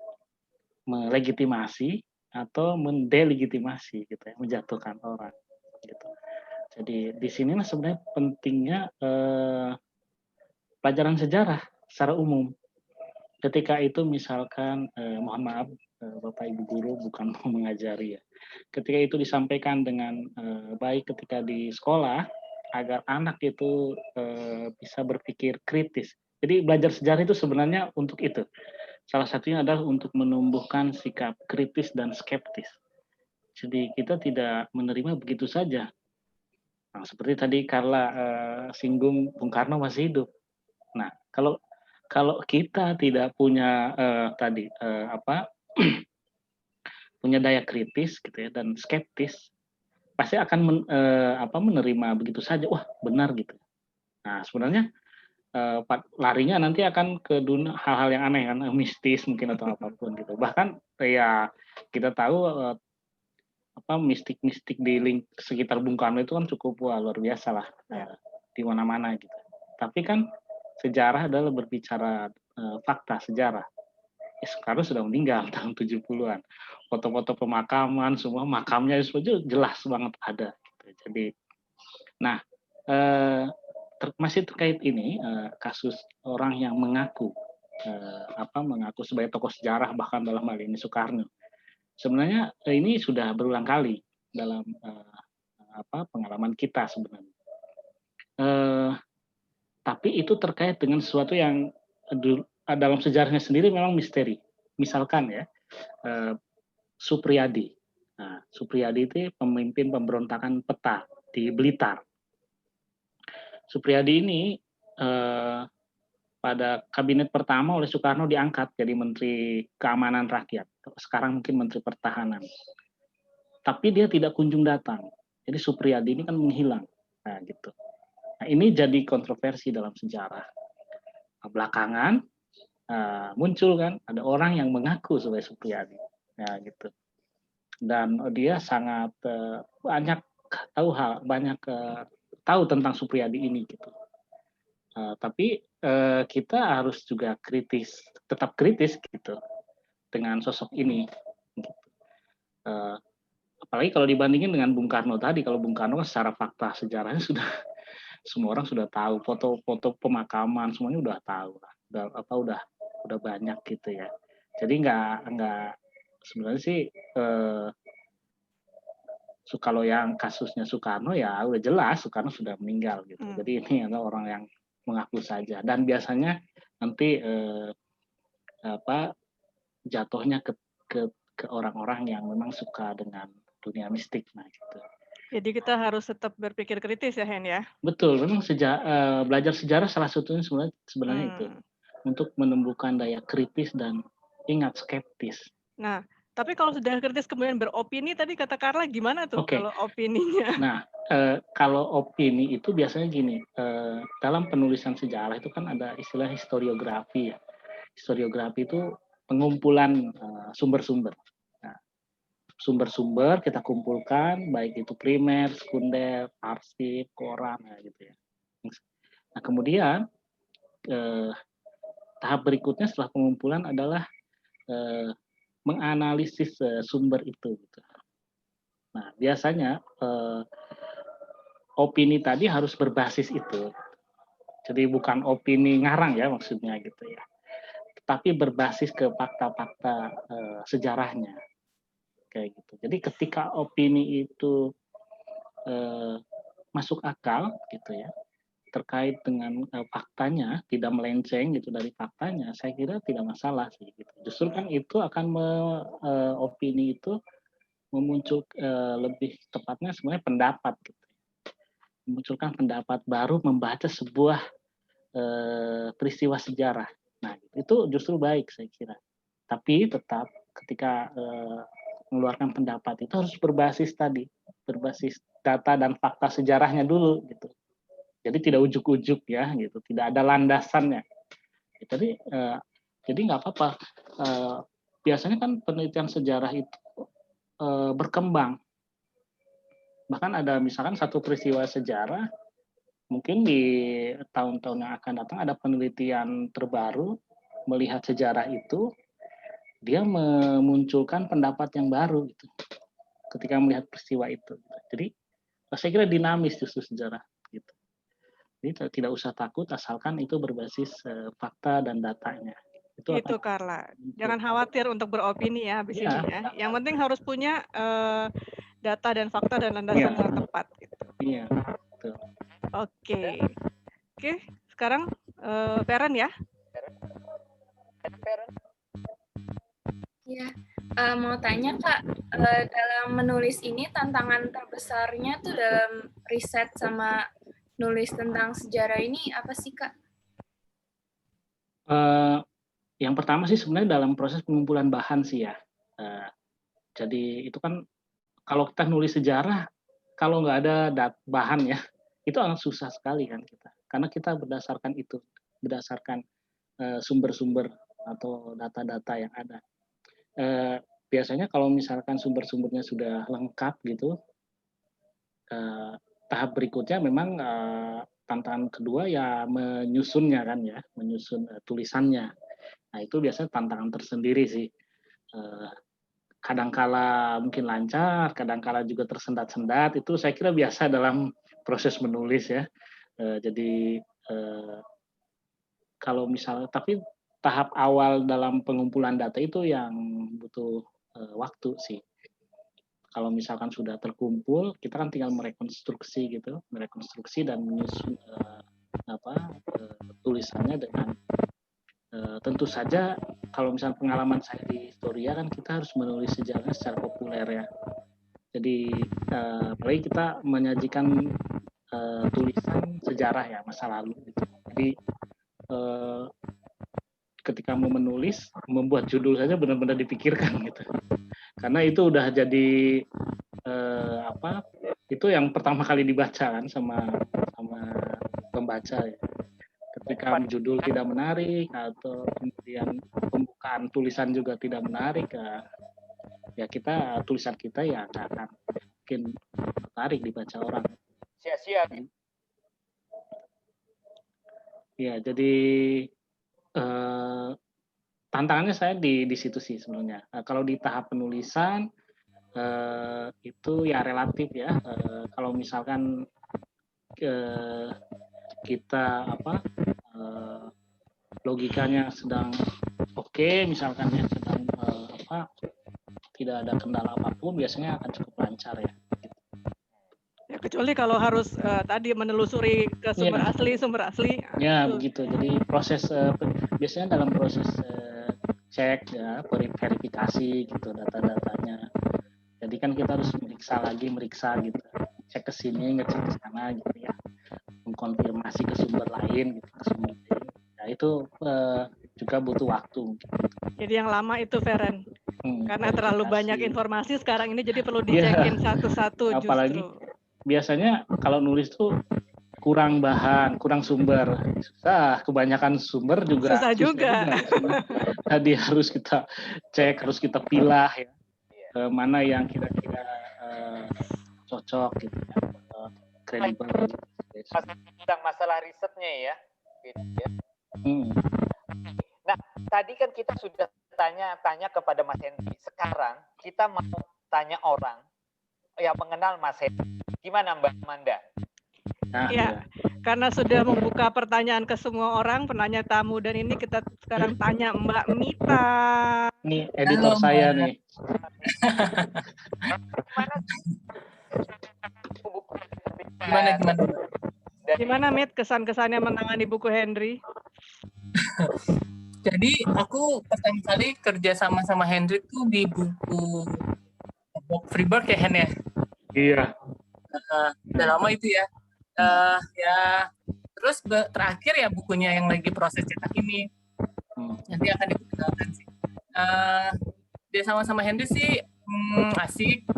melegitimasi atau mendelegitimasi gitu ya, menjatuhkan orang gitu. Jadi di sinilah sebenarnya pentingnya pelajaran sejarah secara umum. Ketika itu misalkan, mohon maaf Bapak Ibu guru bukan mau mengajari ya. Ketika itu disampaikan dengan baik ketika di sekolah, agar anak itu bisa berpikir kritis. Jadi belajar sejarah itu sebenarnya untuk itu. Salah satunya adalah untuk menumbuhkan sikap kritis dan skeptis. Jadi kita tidak menerima begitu saja. Nah, seperti tadi Carla singgung Bung Karno masih hidup. Nah, kalau kita tidak punya punya daya kritis gitu ya dan skeptis, pasti akan menerima begitu saja. Wah, benar gitu. Nah, sebenarnya larinya nanti akan ke dunia hal-hal yang aneh kan, mistis mungkin atau apapun gitu. Bahkan ya kita tahu mistik-mistik di sekitar Bung Karno itu kan cukup luar biasa lah di mana-mana gitu. Tapi kan sejarah adalah berbicara fakta sejarah. Soekarno sudah meninggal tahun 70-an. Foto-foto pemakaman, semua makamnya jelas banget ada. Gitu. Jadi, nah masih terkait ini kasus orang yang mengaku sebagai tokoh sejarah bahkan dalam hal ini Soekarno. Sebenarnya ini sudah berulang kali dalam pengalaman kita sebenarnya. Tapi itu terkait dengan sesuatu yang dalam sejarahnya sendiri memang misteri. Misalkan ya Suprijadi. Nah, Suprijadi itu pemimpin pemberontakan Peta di Blitar. Suprijadi ini pada kabinet pertama oleh Soekarno diangkat jadi Menteri Keamanan Rakyat. Sekarang mungkin Menteri Pertahanan. Tapi dia tidak kunjung datang. Jadi Suprijadi ini kan menghilang. Nah, gitu. Nah, ini jadi kontroversi dalam sejarah. Nah, belakangan muncul kan ada orang yang mengaku sebagai Suprijadi. Nah, gitu. Dan dia sangat banyak tahu tentang Suprijadi ini gitu. Tapi kita harus juga tetap kritis gitu dengan sosok ini. Gitu. Apalagi kalau dibandingin dengan Bung Karno tadi, kalau Bung Karno secara fakta sejarahnya sudah semua orang sudah tahu, foto-foto pemakaman semuanya udah tahu, udah banyak gitu ya. Jadi nggak sebenarnya sih kalau yang kasusnya Soekarno ya udah jelas Soekarno sudah meninggal gitu. Jadi ini adalah orang yang mengaku saja dan biasanya nanti jatuhnya ke orang-orang yang memang suka dengan dunia mistik nah gitu. Jadi kita harus tetap berpikir kritis ya Hen ya. Betul, memang belajar sejarah salah satunya sebenarnya itu untuk menumbuhkan daya kritis dan ingat skeptis. Nah, tapi kalau sudah kritis kemudian beropini tadi kata Carla gimana tuh kalau opininya? Nah, kalau opini itu biasanya gini, dalam penulisan sejarah itu kan ada istilah historiografi ya. Historiografi itu pengumpulan sumber-sumber. Nah, sumber-sumber kita kumpulkan, baik itu primer, sekunder, arsip, koran, gitu ya. Nah, kemudian tahap berikutnya setelah pengumpulan adalah menganalisis sumber itu. Gitu. Nah, biasanya opini tadi harus berbasis itu. Jadi bukan opini ngarang ya maksudnya gitu ya. Tapi berbasis ke fakta-fakta sejarahnya. Kayak gitu. Jadi ketika opini itu masuk akal gitu ya, terkait dengan faktanya, tidak melenceng gitu dari faktanya, saya kira tidak masalah sih gitu. Justru kan itu akan opini itu memuncul lebih tepatnya sebenarnya pendapat gitu. Memunculkan pendapat baru membaca sebuah peristiwa sejarah. Nah, itu justru baik saya kira. Tapi tetap ketika mengeluarkan pendapat itu harus berbasis data dan fakta sejarahnya dulu gitu. Jadi tidak ujuk-ujuk ya gitu, tidak ada landasannya. Jadi nggak apa-apa. Biasanya kan penelitian sejarah itu berkembang. Bahkan ada misalkan satu peristiwa sejarah, mungkin di tahun-tahun yang akan datang ada penelitian terbaru melihat sejarah itu, dia memunculkan pendapat yang baru gitu. Ketika melihat peristiwa itu. Jadi saya kira dinamis justru sejarah gitu. Jadi tidak usah takut asalkan itu berbasis fakta dan datanya. Itu Carla. Jangan khawatir untuk beropini ya habis ini ya. Yang penting harus punya data dan fakta dan landasan yang tepat gitu. Iya, betul. Oke, sekarang Feren ya. Ya, mau tanya Kak, dalam menulis ini tantangan terbesarnya tuh dalam riset sama nulis tentang sejarah ini apa sih Kak? Yang pertama sih sebenarnya dalam proses pengumpulan bahan sih ya. Jadi itu kan kalau kita nulis sejarah, kalau nggak ada bahan ya, itu sangat susah sekali kan kita. Karena kita berdasarkan sumber-sumber atau data-data yang ada. Biasanya kalau misalkan sumber-sumbernya sudah lengkap gitu, tahap berikutnya memang tantangan kedua ya menyusunnya kan ya, menyusun tulisannya. Nah itu biasanya tantangan tersendiri sih. Kadangkala mungkin lancar, kadangkala juga tersendat-sendat. Itu saya kira biasa dalam proses menulis ya. Jadi kalau misalnya, tapi tahap awal dalam pengumpulan data itu yang butuh waktu sih. Kalau misalkan sudah terkumpul, kita kan tinggal merekonstruksi dan menyusun tulisannya dengan tentu saja kalau misalnya pengalaman saya di Historia kan kita harus menulis sejarahnya secara populer ya. Jadi apalagi kita menyajikan tulisan sejarah ya masa lalu gitu. Jadi ketika mau menulis, membuat judul saja benar-benar dipikirkan gitu. Karena itu udah jadi itu yang pertama kali dibaca kan sama pembaca ya. Ketika judul tidak menarik atau kemudian pembukaan tulisan juga tidak menarik ya tulisan kita ya nggak akan mungkin tertarik dibaca orang. Sia-sia. Ya jadi tantangannya saya di situ sih sebenarnya. Kalau di tahap penulisan itu ya relatif ya. Kalau misalkan kita logikanya sedang oke, misalkan ya sedang tidak ada kendala apapun, biasanya akan cukup lancar ya. Ya kecuali kalau harus tadi menelusuri ke sumber asli. Ya begitu. Jadi proses biasanya dalam proses cek ya, verifikasi gitu data-datanya. Jadi kan kita harus meriksa gitu, cek ke sini, ngecek ke sana gitu ya, mengkonfirmasi ke sumber lain gitu, Ya itu juga butuh waktu. Jadi yang lama itu Feren, karena terlalu banyak informasi sekarang ini, jadi perlu dicekin satu-satu. Apalagi justru. Biasanya kalau nulis tuh kurang bahan, kurang sumber, susah. Kebanyakan sumber juga susah juga. Tadi harus kita cek, harus kita pilah ya, mana yang kira-kira cocok gitu ya, kredibel. Tentang masalah risetnya ya. Gitu ya. Nah, tadi kan kita sudah tanya kepada Mas Hendri. Sekarang kita mau tanya orang yang mengenal Mas Hendri. Gimana Mbak Amanda? Ya, karena sudah membuka pertanyaan ke semua orang, penanya tamu, dan ini kita sekarang tanya Mbak Mita. Nih editor saya nih. Gimana Mit kesan-kesannya menangani buku Hendri? Jadi aku pertama kali kerja sama Hendri tuh di buku Freeburg ya Hen ya. Iya. Udah lama itu ya. Ya terus terakhir ya bukunya yang lagi proses cetak ini. Nanti akan dipublikasikan sih. Dia sama Hendri sih asik,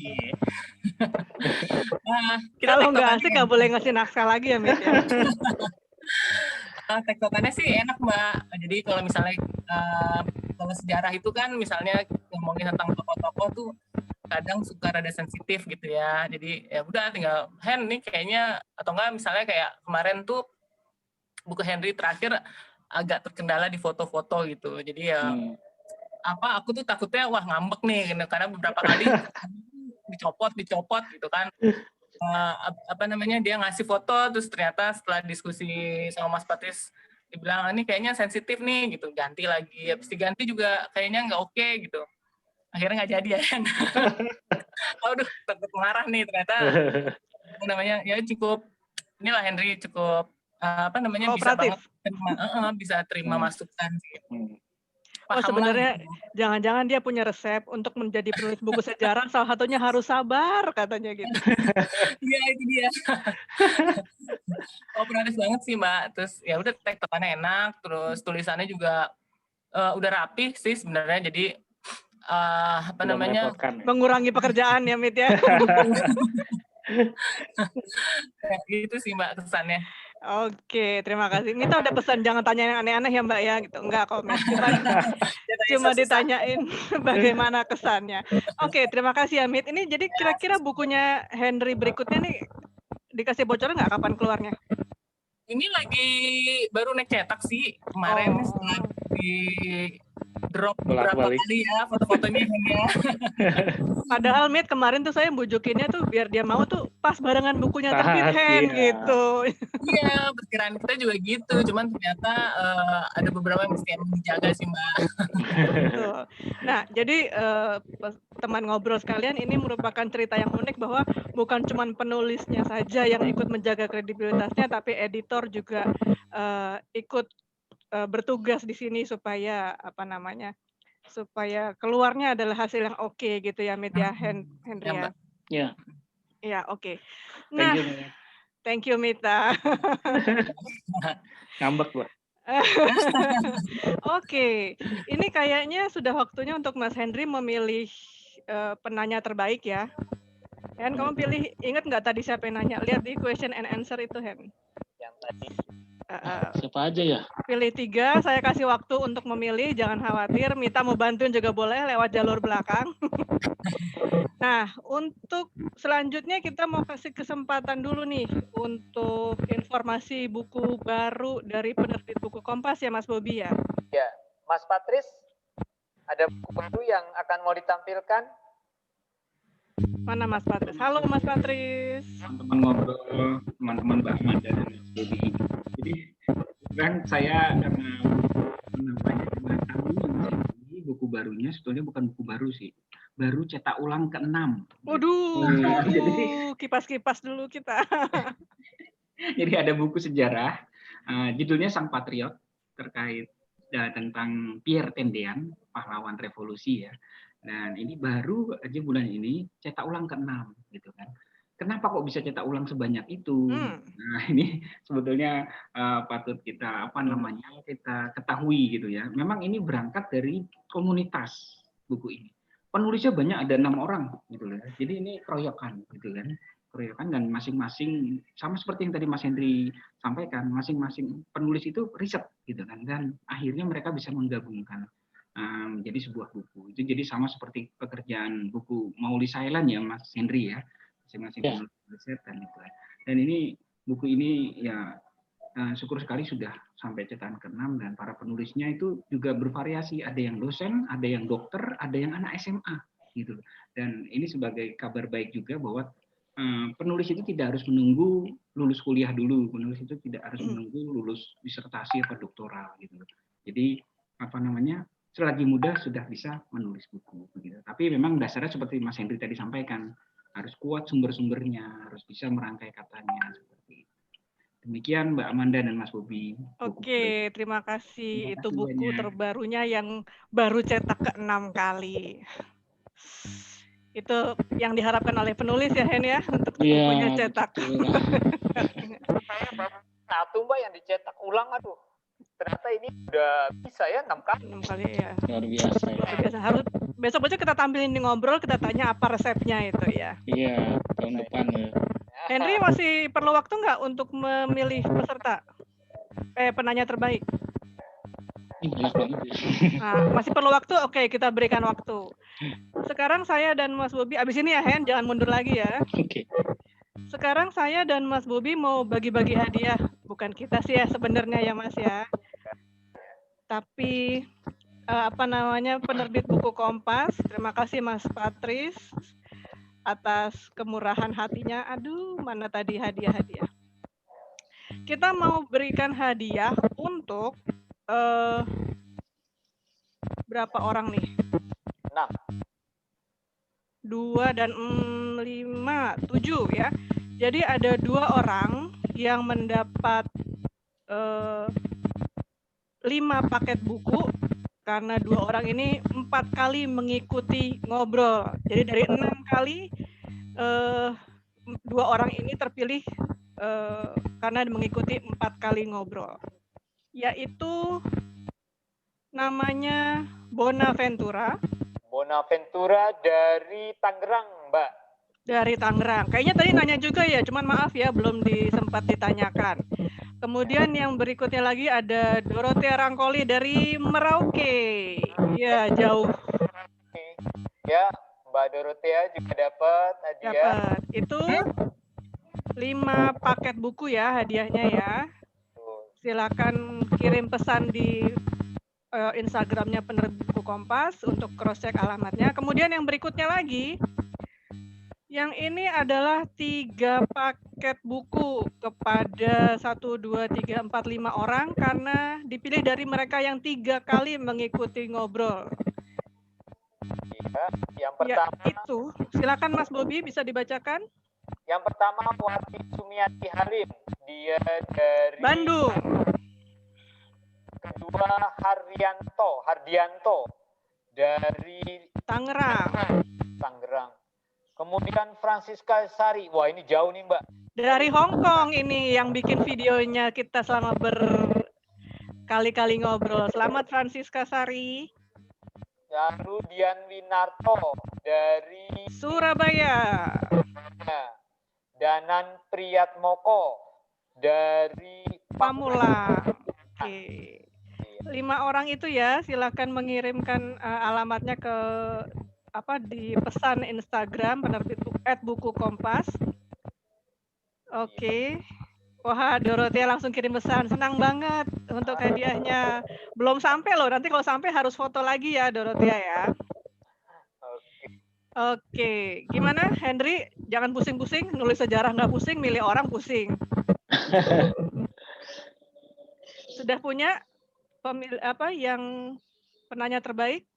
Cie. Kalau nggak asik nggak boleh ngasih naskah lagi ya, Mit ya. Tektokannya sih enak, Mbak. Jadi kalau misalnya kalau sejarah itu kan misalnya ngomongin tentang tokoh-tokoh tuh kadang suka rada sensitif gitu ya. Jadi ya udah tinggal Hen nih kayaknya, atau enggak misalnya kayak kemarin tuh buku Henry terakhir agak terkendala di foto-foto gitu. Jadi ya aku tuh takutnya wah ngambek nih karena beberapa kali dicopot gitu kan. Dia ngasih foto terus ternyata setelah diskusi sama Mas Patris dibilang ini kayaknya sensitif nih gitu, ganti lagi, habis diganti juga kayaknya nggak oke gitu, akhirnya nggak jadi ya. Aduh, takut marah nih ternyata. Ya cukup inilah Henry cukup bisa banget bisa terima masukan sih. Sebenarnya jangan-jangan dia punya resep untuk menjadi penulis buku sejarah, salah satunya harus sabar katanya gitu. Iya itu dia. Operatif banget sih Mbak. Terus ya udah tektokannya enak, terus tulisannya juga udah rapi sih sebenarnya. Jadi mengurangi pekerjaan ya Mit ya. Gitu sih Mbak kesannya. Oke, terima kasih. Mita udah pesan jangan tanya yang aneh-aneh ya Mbak ya, gitu. Enggak kok, cuma ditanyain bagaimana kesannya. Oke, terima kasih ya Mit. Ini jadi kira-kira bukunya Henry berikutnya nih dikasih bocoran nggak kapan keluarnya? Ini lagi baru naik cetak sih kemarin setelah di drop beberapa kali ya foto-fotonya ya. Padahal Mit kemarin tuh saya bujukinnya tuh biar dia mau tuh pas barengan bukunya terbit Hen gitu. Iya, perkiraan kita juga gitu. Cuman ternyata ada beberapa yang mesti dijaga sih Mbak. Betul. Nah, jadi teman ngobrol sekalian, ini merupakan cerita yang unik bahwa bukan cuma penulisnya saja yang ikut menjaga kredibilitasnya, tapi editor juga ikut bertugas di sini supaya supaya keluarnya adalah hasil yang oke gitu ya Mit ya, Henry ya. Iya. Iya, oke. Nah, thank you Mita. Ngambek loh. Oke, ini kayaknya sudah waktunya untuk Mas Henry memilih penanya terbaik ya. Hen, kamu pilih, ingat nggak tadi siapa yang nanya? Lihat di question and answer itu Hen. Yang tadi. Siapa aja ya? Pilih 3, saya kasih waktu untuk memilih, jangan khawatir. Mita mau bantuin juga boleh lewat jalur belakang. Nah, untuk selanjutnya kita mau kasih kesempatan dulu nih untuk informasi buku baru dari penerbit buku Kompas ya Mas Bobi ya. Ya, Mas Patris, ada buku baru yang akan mau ditampilkan? Mana Mas Patris? Halo Mas Patris. Teman-teman ngobrol, teman-teman Mbak Amanda dan Mas Bobi. Jadi kan saya karena mengetahui ini buku barunya sebetulnya bukan buku baru sih, baru cetak ulang ke-6. Waduh, jadi kipas-kipas dulu kita. Jadi ada buku sejarah, judulnya Sang Patriot, terkait tentang Pierre Tendean, pahlawan revolusi ya. Dan ini baru aja bulan ini cetak ulang ke-6 gitu kan. Kenapa kok bisa cetak ulang sebanyak itu? Nah, ini sebetulnya patut kita kita ketahui gitu ya. Memang ini berangkat dari komunitas buku ini. Penulisnya banyak, ada 6 orang gitu loh. Jadi ini keroyokan gitu kan. Keroyokan dan masing-masing sama seperti yang tadi Mas Henry sampaikan, masing-masing penulis itu riset gitu kan, dan akhirnya mereka bisa menggabungkan menjadi sebuah buku. Itu jadi sama seperti pekerjaan buku Mauli Sailan ya Mas Henry ya. Masing-masing penulis riset dan itu. Dan ini buku ini ya syukur sekali sudah sampai cetakan ke-6 dan para penulisnya itu juga bervariasi. Ada yang dosen, ada yang dokter, ada yang anak SMA gitu. Dan ini sebagai kabar baik juga bahwa penulis itu tidak harus menunggu lulus kuliah dulu. Penulis itu tidak harus menunggu lulus disertasi atau doktoral gitu. Jadi selagi muda sudah bisa menulis buku begitu. Tapi memang dasarnya seperti Mas Henry tadi sampaikan, harus kuat sumber-sumbernya, harus bisa merangkai katanya seperti itu. Demikian Mbak Amanda dan Mas Bobi. Oke, terima kasih. Itu buku terbarunya yang baru cetak ke-6 kali. Itu yang diharapkan oleh penulis ya Hen ya, untuk bukunya cetak. Satu Mbak yang dicetak ulang, aduh. Ternyata ini udah bisa ya 6 kali. 6 kali ya. Luar biasa ya. Harus Besok kita tampilin di ngobrol, kita tanya apa resepnya itu ya. Iya, tahun depan ya. Henry masih perlu waktu nggak untuk memilih peserta? Penanya terbaik. Banyak banget. Nah, masih perlu waktu? Oke, kita berikan waktu. Sekarang saya dan Mas Bobi, abis ini ya Hen, jangan mundur lagi ya. Oke. Sekarang saya dan Mas Bobi mau bagi-bagi hadiah. Bukan kita sih ya sebenarnya ya Mas ya. Tapi penerbit buku Kompas. Terima kasih Mas Patris atas kemurahan hatinya. Aduh, mana tadi hadiah-hadiah. Kita mau berikan hadiah untuk berapa orang nih? 6. 2 dan 5, 7 ya. Jadi ada 2 orang yang mendapat 5 paket buku karena 2 orang ini 4 kali mengikuti ngobrol. Jadi dari 6 kali 2 orang ini terpilih karena mengikuti 4 kali ngobrol. Yaitu namanya Bonaventura. Bonaventura dari Tangerang, Mbak. Dari Tangerang. Kayaknya tadi nanya juga ya, cuman maaf ya belum sempat ditanyakan. Kemudian yang berikutnya lagi ada Dorothea Rangkoli dari Merauke. Ya, jauh. Ya, Mbak Dorothea juga dapat hadiah. Dapat. Itu 5 paket buku ya hadiahnya ya. Silakan kirim pesan di Instagramnya Penerbit Buku Kompas untuk cross check alamatnya. Kemudian yang berikutnya lagi, yang ini adalah 3 paket buku kepada 1, 2, 3, 4, 5 orang karena dipilih dari mereka yang 3 kali mengikuti ngobrol. Ya, yang pertama. Ya, itu. Silakan Mas Bobi bisa dibacakan. Yang pertama Wati Sumiati Halim, dia dari Bandung. Kedua Hardianto dari Tangerang. Kemudian Francisca Sari, wah ini jauh nih Mbak. Dari Hong Kong ini yang bikin videonya kita selama berkali-kali ngobrol. Selamat Francisca Sari. Lalu Dian Winarto dari Surabaya. Danan Priyatmoko dari Pamulang. Oke. 5 orang itu ya, silakan mengirimkan alamatnya ke di pesan Instagram Penerbit Buku Kompas. Oke. Wah, Dorothea langsung kirim pesan. Senang banget untuk hadiahnya. Belum sampai loh, nanti kalau sampai harus foto lagi ya Dorothea ya. Oke, gimana Henry? Jangan pusing-pusing, nulis sejarah nggak pusing, milih orang pusing. Sudah punya yang penanya terbaik?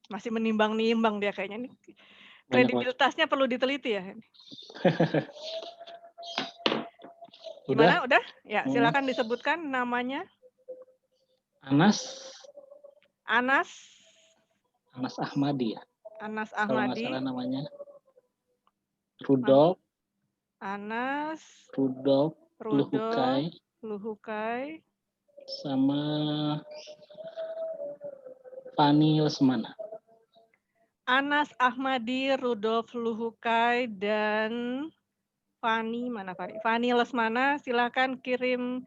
Masih menimbang-nimbang dia kayaknya nih. Kredibilitasnya perlu diteliti ya. Gimana? Udah? Ya, silakan disebutkan namanya. Anas Ahmadi ya. Anas Kalau nggak Ahmadi. salah namanya. Rudolf Luhukai. Sama Fani Lesmana. Anas Ahmadi, Rudolf Luhukai, dan Fani Lesmana. Silakan kirim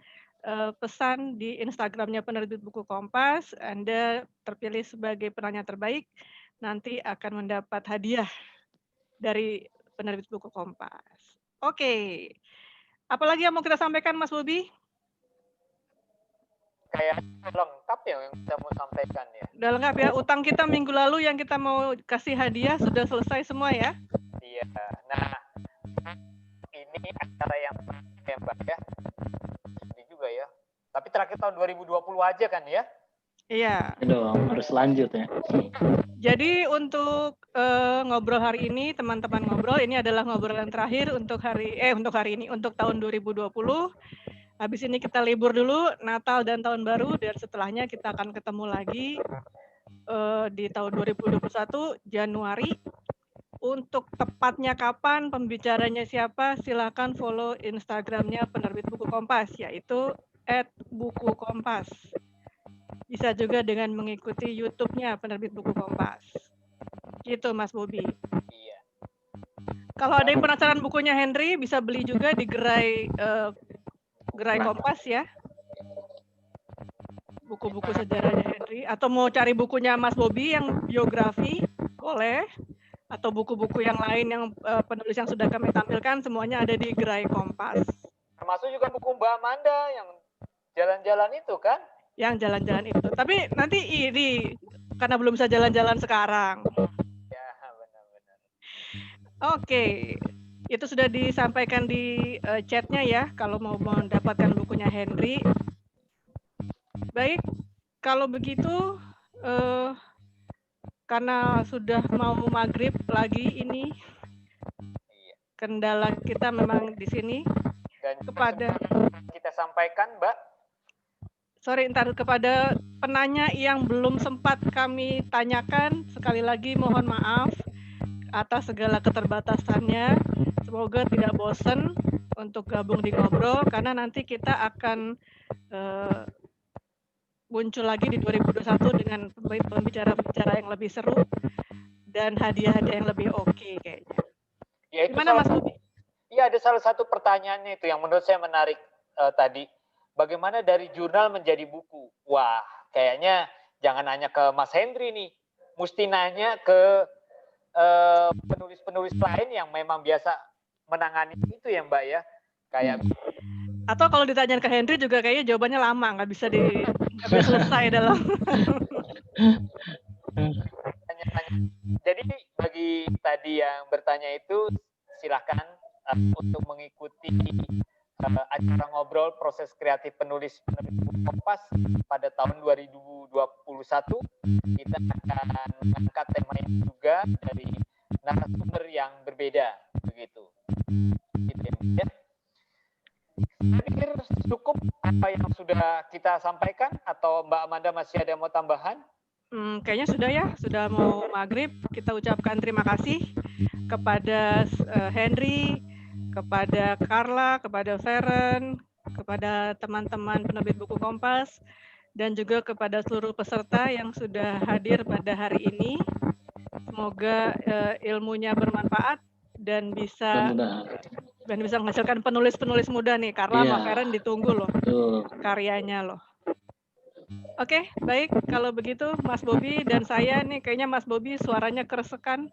pesan di Instagramnya Penerbit Buku Kompas. Anda terpilih sebagai penanya terbaik, nanti akan mendapat hadiah dari Penerbit Buku Kompas. Oke. Apalagi yang mau kita sampaikan, Mas Bobi? Kayak lengkap ya yang kita mau sampaikan ya. Udah lengkap ya. Utang kita minggu lalu yang kita mau kasih hadiah sudah selesai semua ya? Iya. Nah, ini acara yang Mbak ya. Ini juga ya. Tapi terakhir tahun 2020 aja kan ya? Iya. Dong, harus lanjut ya. Jadi untuk ngobrol hari ini, teman-teman ngobrol, ini adalah ngobrolan terakhir untuk untuk tahun 2020. Habis ini kita libur dulu, Natal dan Tahun Baru, dan setelahnya kita akan ketemu lagi di tahun 2021, Januari. Untuk tepatnya kapan, pembicaranya siapa, silakan follow Instagramnya Penerbit Buku Kompas, yaitu @bukukompas. Bisa juga dengan mengikuti YouTube-nya Penerbit Buku Kompas. Gitu Mas Bobi. Iya. Kalau ada yang penasaran bukunya Henry, bisa beli juga di Gerai Kompas ya. Buku-buku sejarahnya Henry. Atau mau cari bukunya Mas Bobi yang biografi, boleh. Atau buku-buku yang lain yang penulis yang sudah kami tampilkan, semuanya ada di Gerai Kompas. Termasuk juga buku Mbak Amanda yang jalan-jalan itu kan? Yang jalan-jalan itu. Tapi nanti ini, karena belum bisa jalan-jalan sekarang. Ya, benar-benar. Oke, itu sudah disampaikan di chatnya ya, kalau mau mendapatkan bukunya Henry. Baik, kalau begitu, karena sudah mau maghrib lagi ini, kendala kita memang di sini. Dan kepada kita sampaikan, Mbak. Sorry, ntar kepada penanya yang belum sempat kami tanyakan, sekali lagi mohon maaf atas segala keterbatasannya. Semoga tidak bosan untuk gabung di Ngobrol, karena nanti kita akan muncul lagi di 2021 dengan pembicara-pembicara yang lebih seru dan hadiah-hadiah yang lebih oke kayaknya. Ya, gimana Mas Bobi? Iya, ada salah satu pertanyaannya itu yang menurut saya menarik tadi. Bagaimana dari jurnal menjadi buku? Wah, kayaknya jangan nanya ke Mas Henry nih. Mesti nanya ke penulis-penulis lain yang memang biasa menangani itu ya Mbak ya. Kayak atau kalau ditanya ke Henry juga kayaknya jawabannya lama, nggak bisa selesai dalam. Jadi bagi tadi yang bertanya itu silakan untuk mengikuti acara ngobrol proses kreatif penulis Penerbit Kompas pada tahun 2021. Kita akan mengangkat tema ini juga dari narasumber yang berbeda, begitu. Gitu ya. Saya pikir cukup apa yang sudah kita sampaikan, atau Mbak Amanda masih ada yang mau tambahan? Kayaknya sudah ya, sudah mau maghrib. Kita ucapkan terima kasih kepada Henry, kepada Carla, kepada Feren, kepada teman-teman penerbit buku Kompas, dan juga kepada seluruh peserta yang sudah hadir pada hari ini. Semoga ilmunya bermanfaat dan bisa menghasilkan penulis-penulis muda nih. Carla sama Feren ditunggu loh karyanya loh. Oke, baik. Kalau begitu Mas Bobi dan saya nih, kayaknya Mas Bobi suaranya keresekan.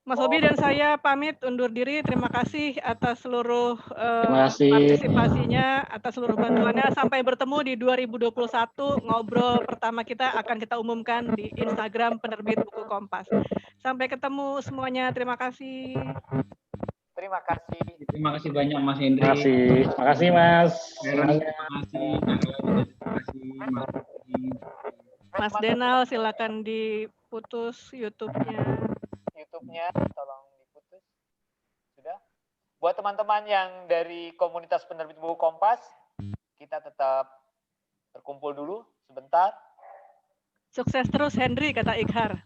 Mas Bobi dan saya pamit undur diri. Terima kasih atas seluruh partisipasinya, atas seluruh bantuannya. Sampai bertemu di 2021. Ngobrol pertama kita akan kita umumkan di Instagram Penerbit Buku Kompas. Sampai ketemu semuanya. Terima kasih. Terima kasih. Terima kasih banyak Mas Henry. Terima kasih Mas. Terima kasih. Mas Denal, silakan diputus YouTube-nya. YouTube-nya tolong diputus. Sudah. Buat teman-teman yang dari komunitas penerbit buku Kompas, kita tetap berkumpul dulu sebentar. Sukses terus Henry, kata Ikhar.